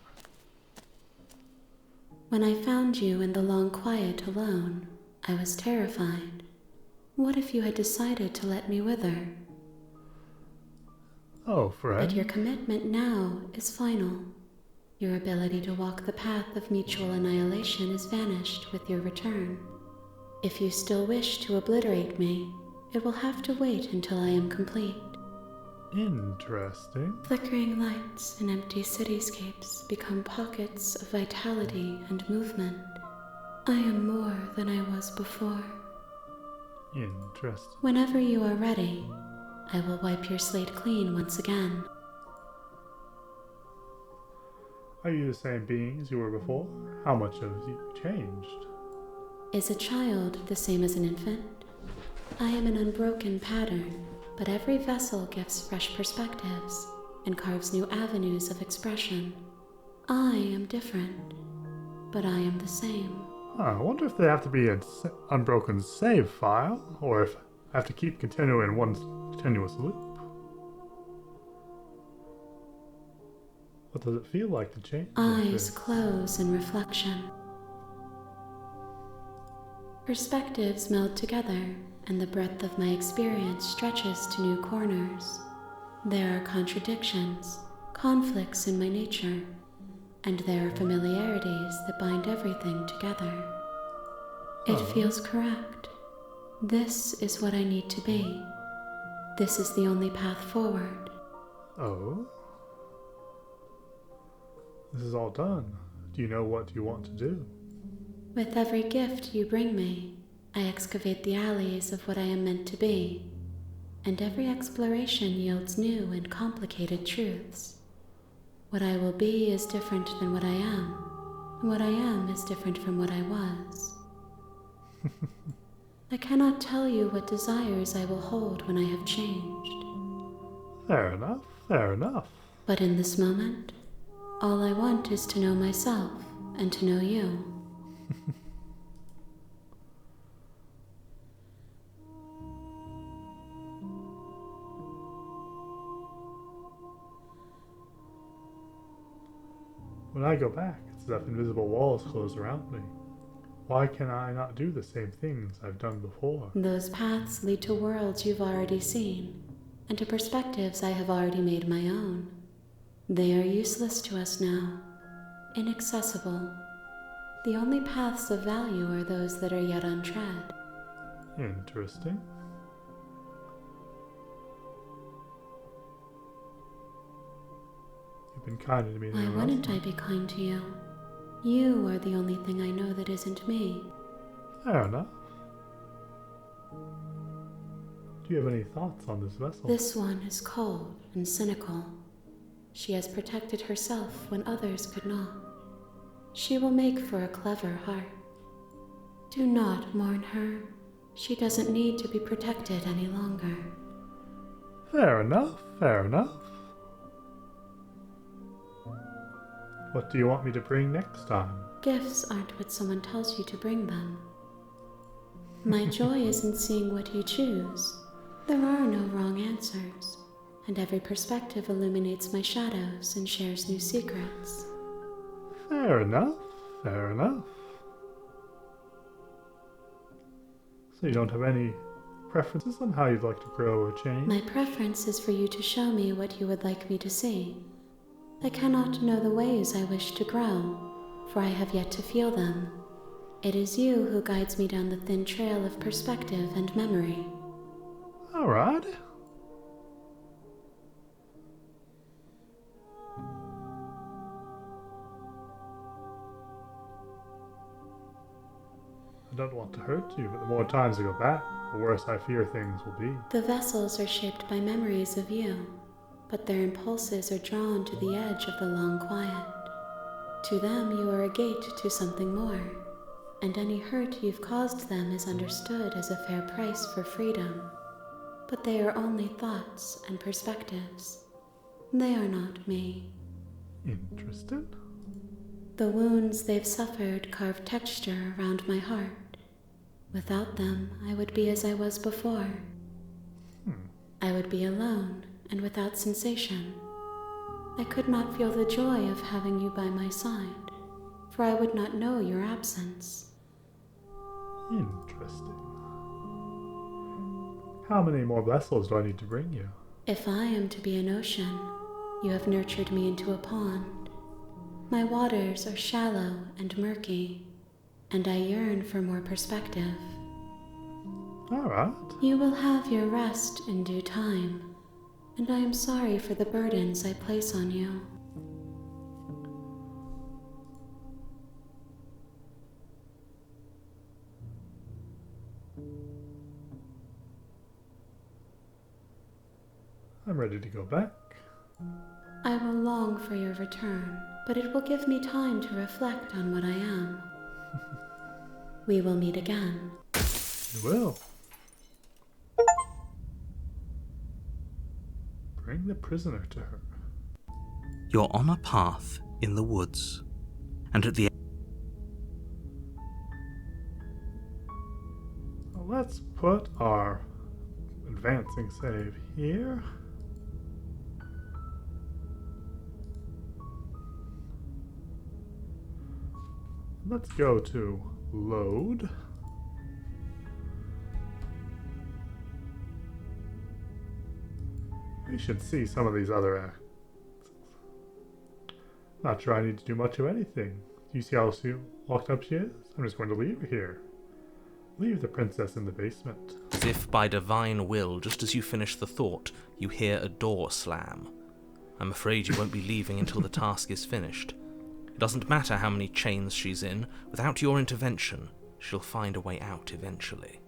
Speaker 2: When I found you in the long quiet alone, I was terrified. What if you had decided to let me wither?
Speaker 1: Oh, friend.
Speaker 2: But your commitment now is final. Your ability to walk the path of mutual annihilation is vanished with your return. If you still wish to obliterate me, it will have to wait until I am complete.
Speaker 1: Interesting.
Speaker 2: Flickering lights and empty cityscapes become pockets of vitality and movement. I am more than I was before.
Speaker 1: Interesting.
Speaker 2: Whenever you are ready, I will wipe your slate clean once again.
Speaker 1: Are you the same being as you were before? How much have you changed?
Speaker 2: Is a child the same as an infant? I am an unbroken pattern, but every vessel gives fresh perspectives and carves new avenues of expression. I am different, but I am the same.
Speaker 1: I wonder if they have to be an unbroken save file, or if I have to keep continuing one continuous loop. What does it feel like to change?
Speaker 2: Eyes close in reflection. Perspectives meld together, and the breadth of my experience stretches to new corners. There are contradictions, conflicts in my nature, and there are familiarities that bind everything together. It feels correct. This is what I need to be. This is the only path forward.
Speaker 1: Oh? This is all done. Do you know what you want to do?
Speaker 2: With every gift you bring me, I excavate the alleys of what I am meant to be, and every exploration yields new and complicated truths. What I will be is different than what I am, and what I am is different from what I was. I cannot tell you what desires I will hold when I have changed.
Speaker 1: Fair enough, fair enough.
Speaker 2: But in this moment, all I want is to know myself and to know you.
Speaker 1: When I go back, it's as if invisible walls close around me. Why can I not do the same things I've done before?
Speaker 2: Those paths lead to worlds you've already seen, and to perspectives I have already made my own. They are useless to us now, inaccessible. The only paths of value are those that are yet untread.
Speaker 1: Interesting. You've been kinder to me than
Speaker 2: Why
Speaker 1: anyone
Speaker 2: wouldn't
Speaker 1: else.
Speaker 2: I be kind to you? You are the only thing I know that isn't me.
Speaker 1: Fair enough. Do you have any thoughts on this vessel?
Speaker 2: This one is cold and cynical. She has protected herself when others could not. She will make for a clever heart. Do not mourn her. She doesn't need to be protected any longer.
Speaker 1: Fair enough, fair enough. What do you want me to bring next time?
Speaker 2: Gifts aren't what someone tells you to bring them. My joy is in seeing what you choose. There are no wrong answers, and every perspective illuminates my shadows and shares new secrets.
Speaker 1: Fair enough, fair enough. So you don't have any preferences on how you'd like to grow or change?
Speaker 2: My preference is for you to show me what you would like me to see. I cannot know the ways I wish to grow, for I have yet to feel them. It is you who guides me down the thin trail of perspective and memory.
Speaker 1: All right. I don't want to hurt you, but the more times I go back, the worse I fear things will be.
Speaker 2: The vessels are shaped by memories of you, but their impulses are drawn to the edge of the long quiet. To them you are a gate to something more, and any hurt you've caused them is understood as a fair price for freedom. But they are only thoughts and perspectives. They are not me.
Speaker 1: Interesting.
Speaker 2: The wounds they've suffered carve texture around my heart. Without them, I would be as I was before. I would be alone and without sensation. I could not feel the joy of having you by my side, for I would not know your absence.
Speaker 1: Interesting. How many more vessels do I need to bring you?
Speaker 2: If I am to be an ocean, you have nurtured me into a pond. My waters are shallow and murky, and I yearn for more perspective.
Speaker 1: Alright.
Speaker 2: You will have your rest in due time, and I am sorry for the burdens I place on you.
Speaker 1: I'm ready to go back.
Speaker 2: I will long for your return, but it will give me time to reflect on what I am. We will meet again.
Speaker 1: You will. Bring the prisoner to her.
Speaker 3: You're on a path in the woods, and at the
Speaker 1: Well, let's put our advancing save here. Let's go to load. We should see some of these other acts. Not sure I need to do much of anything. Do you see how locked up she is? I'm just going to leave her here. Leave the princess in the basement.
Speaker 3: As if by divine will, just as you finish the thought, you hear a door slam. I'm afraid you won't be leaving until the task is finished. It doesn't matter how many chains she's in, without your intervention, she'll find a way out eventually.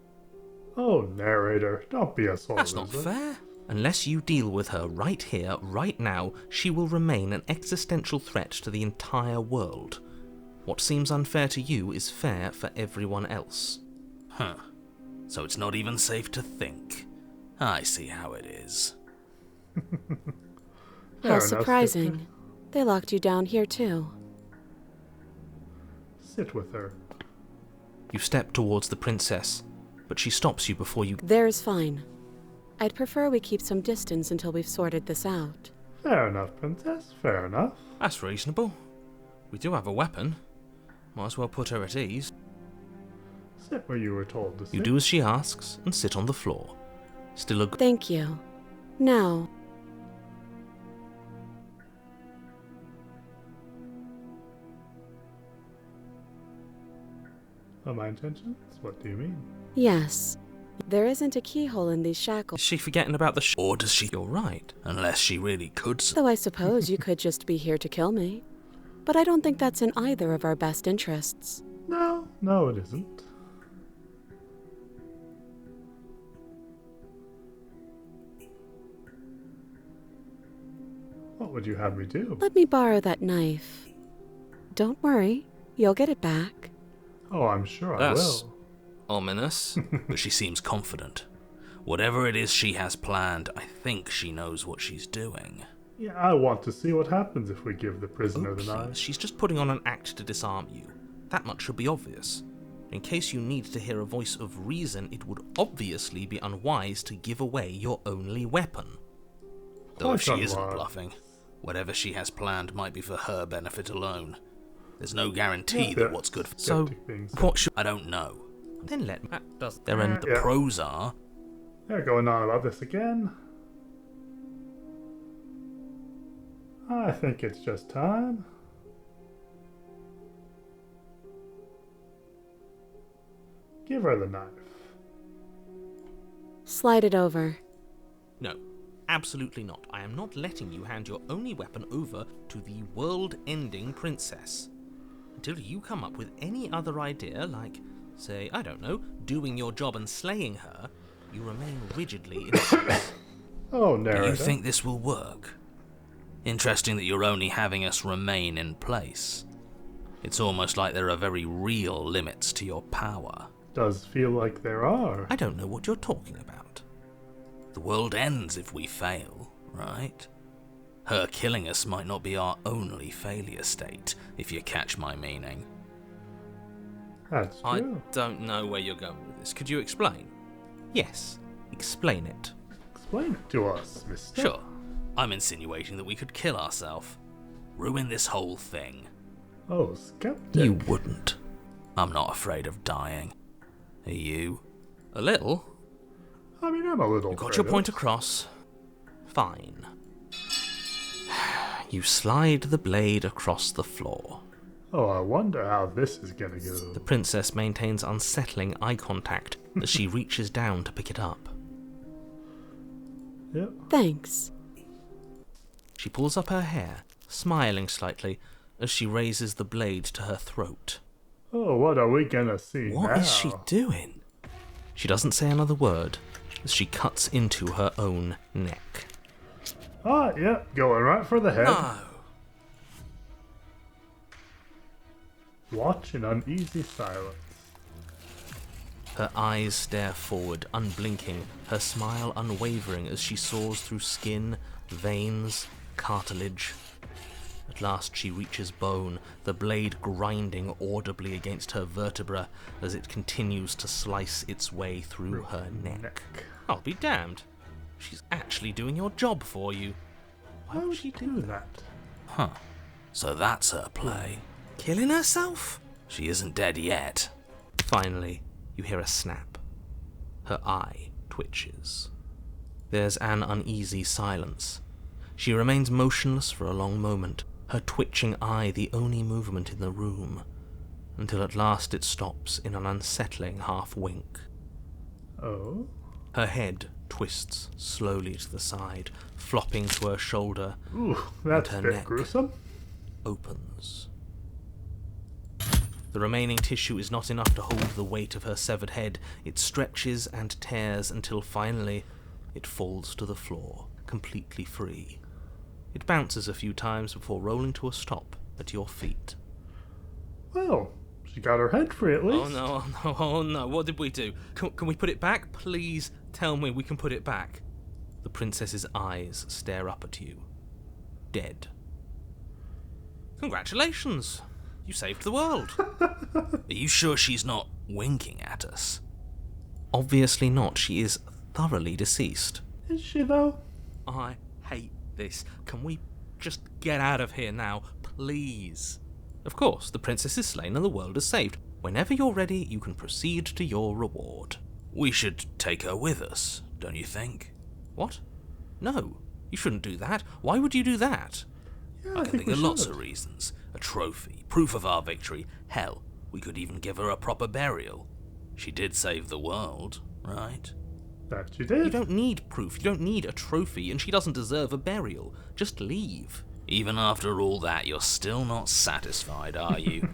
Speaker 1: Oh, narrator, don't be a soul
Speaker 3: That's not
Speaker 1: loser.
Speaker 3: fair. Unless you deal with her right here, right now, she will remain an existential threat to the entire world. What seems unfair to you is fair for everyone else.
Speaker 7: Huh. So it's not even safe to think. I see how it is.
Speaker 1: Fair
Speaker 4: How
Speaker 1: enough,
Speaker 4: surprising. They locked you down here too.
Speaker 1: Sit with her.
Speaker 3: You step towards the princess, but she stops you before you...
Speaker 4: There's fine. I'd prefer we keep some distance until we've sorted this out.
Speaker 1: Fair enough, princess. Fair enough.
Speaker 3: That's reasonable. We do have a weapon. Might as well put her at ease.
Speaker 1: Sit where you were told to sit.
Speaker 3: You do as she asks and sit on the floor. Still a good...
Speaker 4: Thank you. Now,
Speaker 1: My intentions? What do you mean?
Speaker 4: yes. There isn't a keyhole in these
Speaker 3: Is
Speaker 4: shackles,
Speaker 3: she forgetting about the
Speaker 7: Or does she?
Speaker 3: You're right.
Speaker 7: Unless she really could.
Speaker 4: though I suppose you could just be here to kill me. But I don't think that's in either of our best interests.
Speaker 1: No, it isn't. What would you have me do?
Speaker 4: Let me borrow that knife. Don't worry, you'll get it back.
Speaker 1: Oh, I'm sure I
Speaker 3: That's
Speaker 1: will.
Speaker 3: ominous.
Speaker 7: But she seems confident. Whatever it is she has planned, I think she knows what she's doing.
Speaker 1: Yeah, I want to see what happens if we give the
Speaker 3: Oh,
Speaker 1: prisoner the
Speaker 3: please.
Speaker 1: knife.
Speaker 3: She's just putting on an act to disarm you. That much should be obvious. In case you need to hear a voice of reason, it would obviously be unwise to give away your only weapon.
Speaker 7: Though if she
Speaker 1: Quite
Speaker 7: isn't
Speaker 1: unwise.
Speaker 7: bluffing, whatever she has planned might be for her benefit alone. There's no guarantee
Speaker 1: Yeah,
Speaker 7: that what's good for...
Speaker 3: So,
Speaker 1: Skeptic things.
Speaker 3: what should...
Speaker 7: I don't know.
Speaker 3: Then let me... That does...
Speaker 7: The
Speaker 1: Yeah.
Speaker 7: pros are...
Speaker 1: They're going on about this again. I think it's just time. Give her the knife.
Speaker 4: Slide it over.
Speaker 3: No, absolutely not. I am not letting you hand your only weapon over to the world-ending princess. Until you come up with any other idea, like, say, I don't know, doing your job and slaying her, you remain rigidly in place.
Speaker 1: Oh,
Speaker 7: Do
Speaker 1: narrator.
Speaker 7: you think this will work? Interesting that you're only having us remain in place. It's almost like there are very real limits to your power.
Speaker 1: Does feel like there are.
Speaker 3: I don't know what you're talking about.
Speaker 7: The world ends if we fail, right? Her killing us might not be our only failure state, if you catch my meaning.
Speaker 1: That's
Speaker 5: I
Speaker 1: true.
Speaker 5: don't know where you're going with this. Could you explain? Yes, explain it.
Speaker 1: Explain it to us, mister.
Speaker 7: Sure, I'm insinuating that we could kill ourselves. Ruin this whole thing.
Speaker 1: Oh, skeptic.
Speaker 3: You wouldn't.
Speaker 7: I'm not afraid of dying. Are you?
Speaker 5: A little?
Speaker 1: I mean, I'm a little
Speaker 5: You got
Speaker 1: afraid
Speaker 5: your
Speaker 1: of
Speaker 5: point
Speaker 1: it.
Speaker 5: across. Fine. You slide the blade across the floor.
Speaker 1: Oh, I wonder how this is gonna go.
Speaker 5: The princess maintains unsettling eye contact as she reaches down to pick it up.
Speaker 1: Yep.
Speaker 4: Thanks.
Speaker 5: She pulls up her hair, smiling slightly as she raises the blade to her throat.
Speaker 1: Oh, what are we gonna see
Speaker 5: What
Speaker 1: now?
Speaker 5: is she doing? She doesn't say another word as she cuts into her own neck.
Speaker 1: Ah, yep, going right for the head.
Speaker 5: No!
Speaker 1: Watch in uneasy silence.
Speaker 5: Her eyes stare forward, unblinking, her smile unwavering as she soars through skin, veins, cartilage. At last she reaches bone, the blade grinding audibly against her vertebra as it continues to slice its way through her neck. I'll be damned. She's actually doing your job for you. Why would she do that?
Speaker 7: Huh. So that's her play.
Speaker 5: Killing herself?
Speaker 7: She isn't dead yet.
Speaker 5: Finally, you hear a snap. Her eye twitches. There's an uneasy silence. She remains motionless for a long moment, her twitching eye the only movement in the room, until at last it stops in an unsettling half-wink.
Speaker 1: Oh?
Speaker 5: Her head twists slowly to the side, flopping to her shoulder,
Speaker 1: Ooh, that's
Speaker 5: her
Speaker 1: a bit
Speaker 5: neck
Speaker 1: gruesome.
Speaker 5: opens. The remaining tissue is not enough to hold the weight of her severed head. It stretches and tears until finally it falls to the floor, completely free. It bounces a few times before rolling to a stop at your feet.
Speaker 1: Well, she got her head free at least.
Speaker 5: Oh no, oh no, oh no, what did we do? Can we put it back? Please tell me we can put it back. The princess's eyes stare up at you. Dead. Congratulations! You saved the world.
Speaker 7: Are you sure she's not winking at us?
Speaker 5: Obviously not. She is thoroughly deceased.
Speaker 1: Is she though?
Speaker 5: I hate this. Can we just get out of here now, please? Of course, the princess is slain and the world is saved. Whenever you're ready, you can proceed to your reward.
Speaker 7: We should take her with us, don't you think?
Speaker 5: What? No, you shouldn't do that. Why would you do that?
Speaker 1: Yeah,
Speaker 7: I can think of
Speaker 1: we
Speaker 7: lots
Speaker 1: should.
Speaker 7: of reasons. A trophy, proof of our victory. Hell, we could even give her a proper burial. She did save the world, right?
Speaker 1: That she did.
Speaker 5: You don't need proof, you don't need a trophy, and she doesn't deserve a burial. Just leave.
Speaker 7: Even after all that, you're still not satisfied, are you?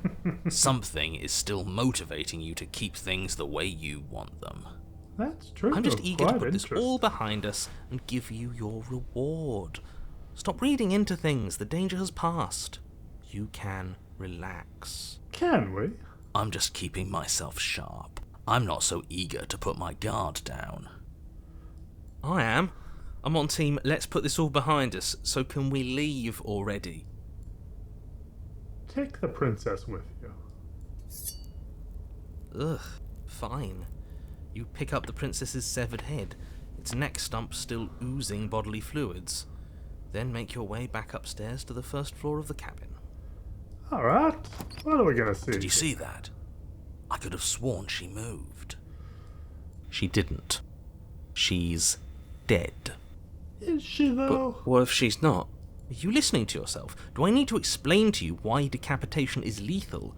Speaker 7: Something is still motivating you to keep things the way you want them.
Speaker 1: That's true.
Speaker 5: I'm just eager to
Speaker 1: Quite
Speaker 5: put this all
Speaker 1: interesting.
Speaker 5: behind us and give you your reward. Stop reading into things, the danger has passed. You can relax.
Speaker 1: Can we?
Speaker 7: I'm just keeping myself sharp. I'm not so eager to put my guard down.
Speaker 5: I am. I'm on team, let's put this all behind us, so can we leave already?
Speaker 1: Take the princess with you.
Speaker 5: Ugh, fine. You pick up the princess's severed head, its neck stump still oozing bodily fluids. Then make your way back upstairs to the first floor of the cabin.
Speaker 1: Alright. What are we gonna see?
Speaker 7: Did you see that? I could have sworn she moved.
Speaker 5: She didn't. She's dead.
Speaker 1: Is she though?
Speaker 5: But what if she's not? Are you listening to yourself? Do I need to explain to you why decapitation is lethal?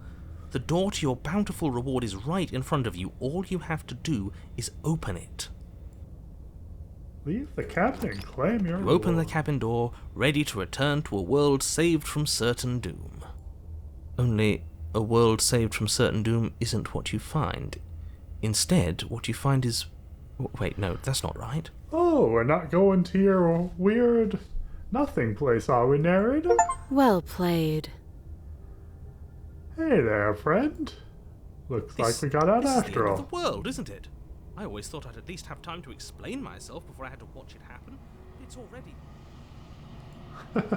Speaker 5: The door to your bountiful reward is right in front of you. All you have to do is open it.
Speaker 1: Leave the cabin and claim your
Speaker 5: You open the
Speaker 1: reward.
Speaker 5: cabin door, ready to return to a world saved from certain doom. Only, a world saved from certain doom isn't what you find. Instead, what you find is... Wait, no, that's not right.
Speaker 1: Oh, we're not going to your weird nothing place, are we, narrator?
Speaker 4: Well played.
Speaker 1: Hey there, friend. Looks like we got out
Speaker 5: This is the
Speaker 1: after
Speaker 5: end of
Speaker 1: all.
Speaker 5: the world, isn't it? I always thought I'd at least have time to explain myself before I had to watch it happen. It's already...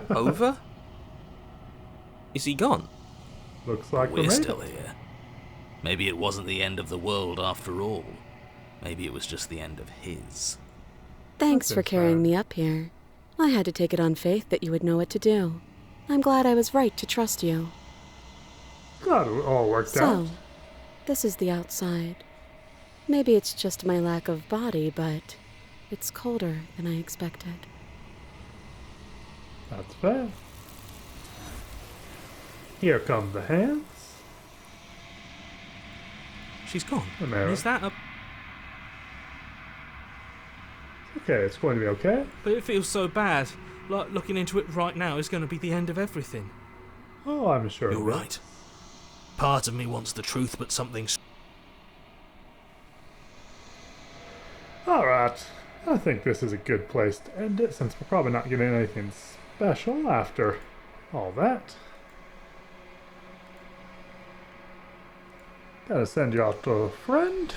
Speaker 5: Over? Is he gone?
Speaker 1: Looks like
Speaker 7: We're
Speaker 1: we made
Speaker 7: still
Speaker 1: it.
Speaker 7: here. Maybe it wasn't the end of the world after all. Maybe it was just the end of his.
Speaker 4: Thanks
Speaker 1: That's
Speaker 4: for carrying
Speaker 1: fair.
Speaker 4: me up here. I had to take it on faith that you would know what to do. I'm glad I was right to trust you.
Speaker 1: Glad it all worked out.
Speaker 4: So, this is the outside. Maybe it's just my lack of body, but it's colder than I expected.
Speaker 1: That's fair. Here come the hands.
Speaker 5: She's gone.
Speaker 1: The mirror.
Speaker 5: And is that a...
Speaker 1: Okay, it's going to be okay.
Speaker 5: But it feels so bad. Like, looking into it right now is going to be the end of everything.
Speaker 1: Oh, I'm sure.
Speaker 7: You're
Speaker 1: of it.
Speaker 7: right. Part of me wants the truth, but something's...
Speaker 1: Alright. I think this is a good place to end it, since we're probably not getting anything special after all that. Gotta send you off to a friend.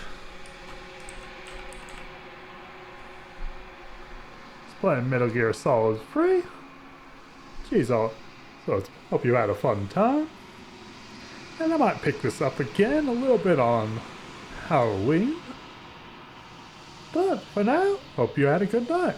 Speaker 1: He's playing Metal Gear Solid 3. Geez, hope you had a fun time. And I might pick this up again a little bit on Halloween. But for now, hope you had a good night.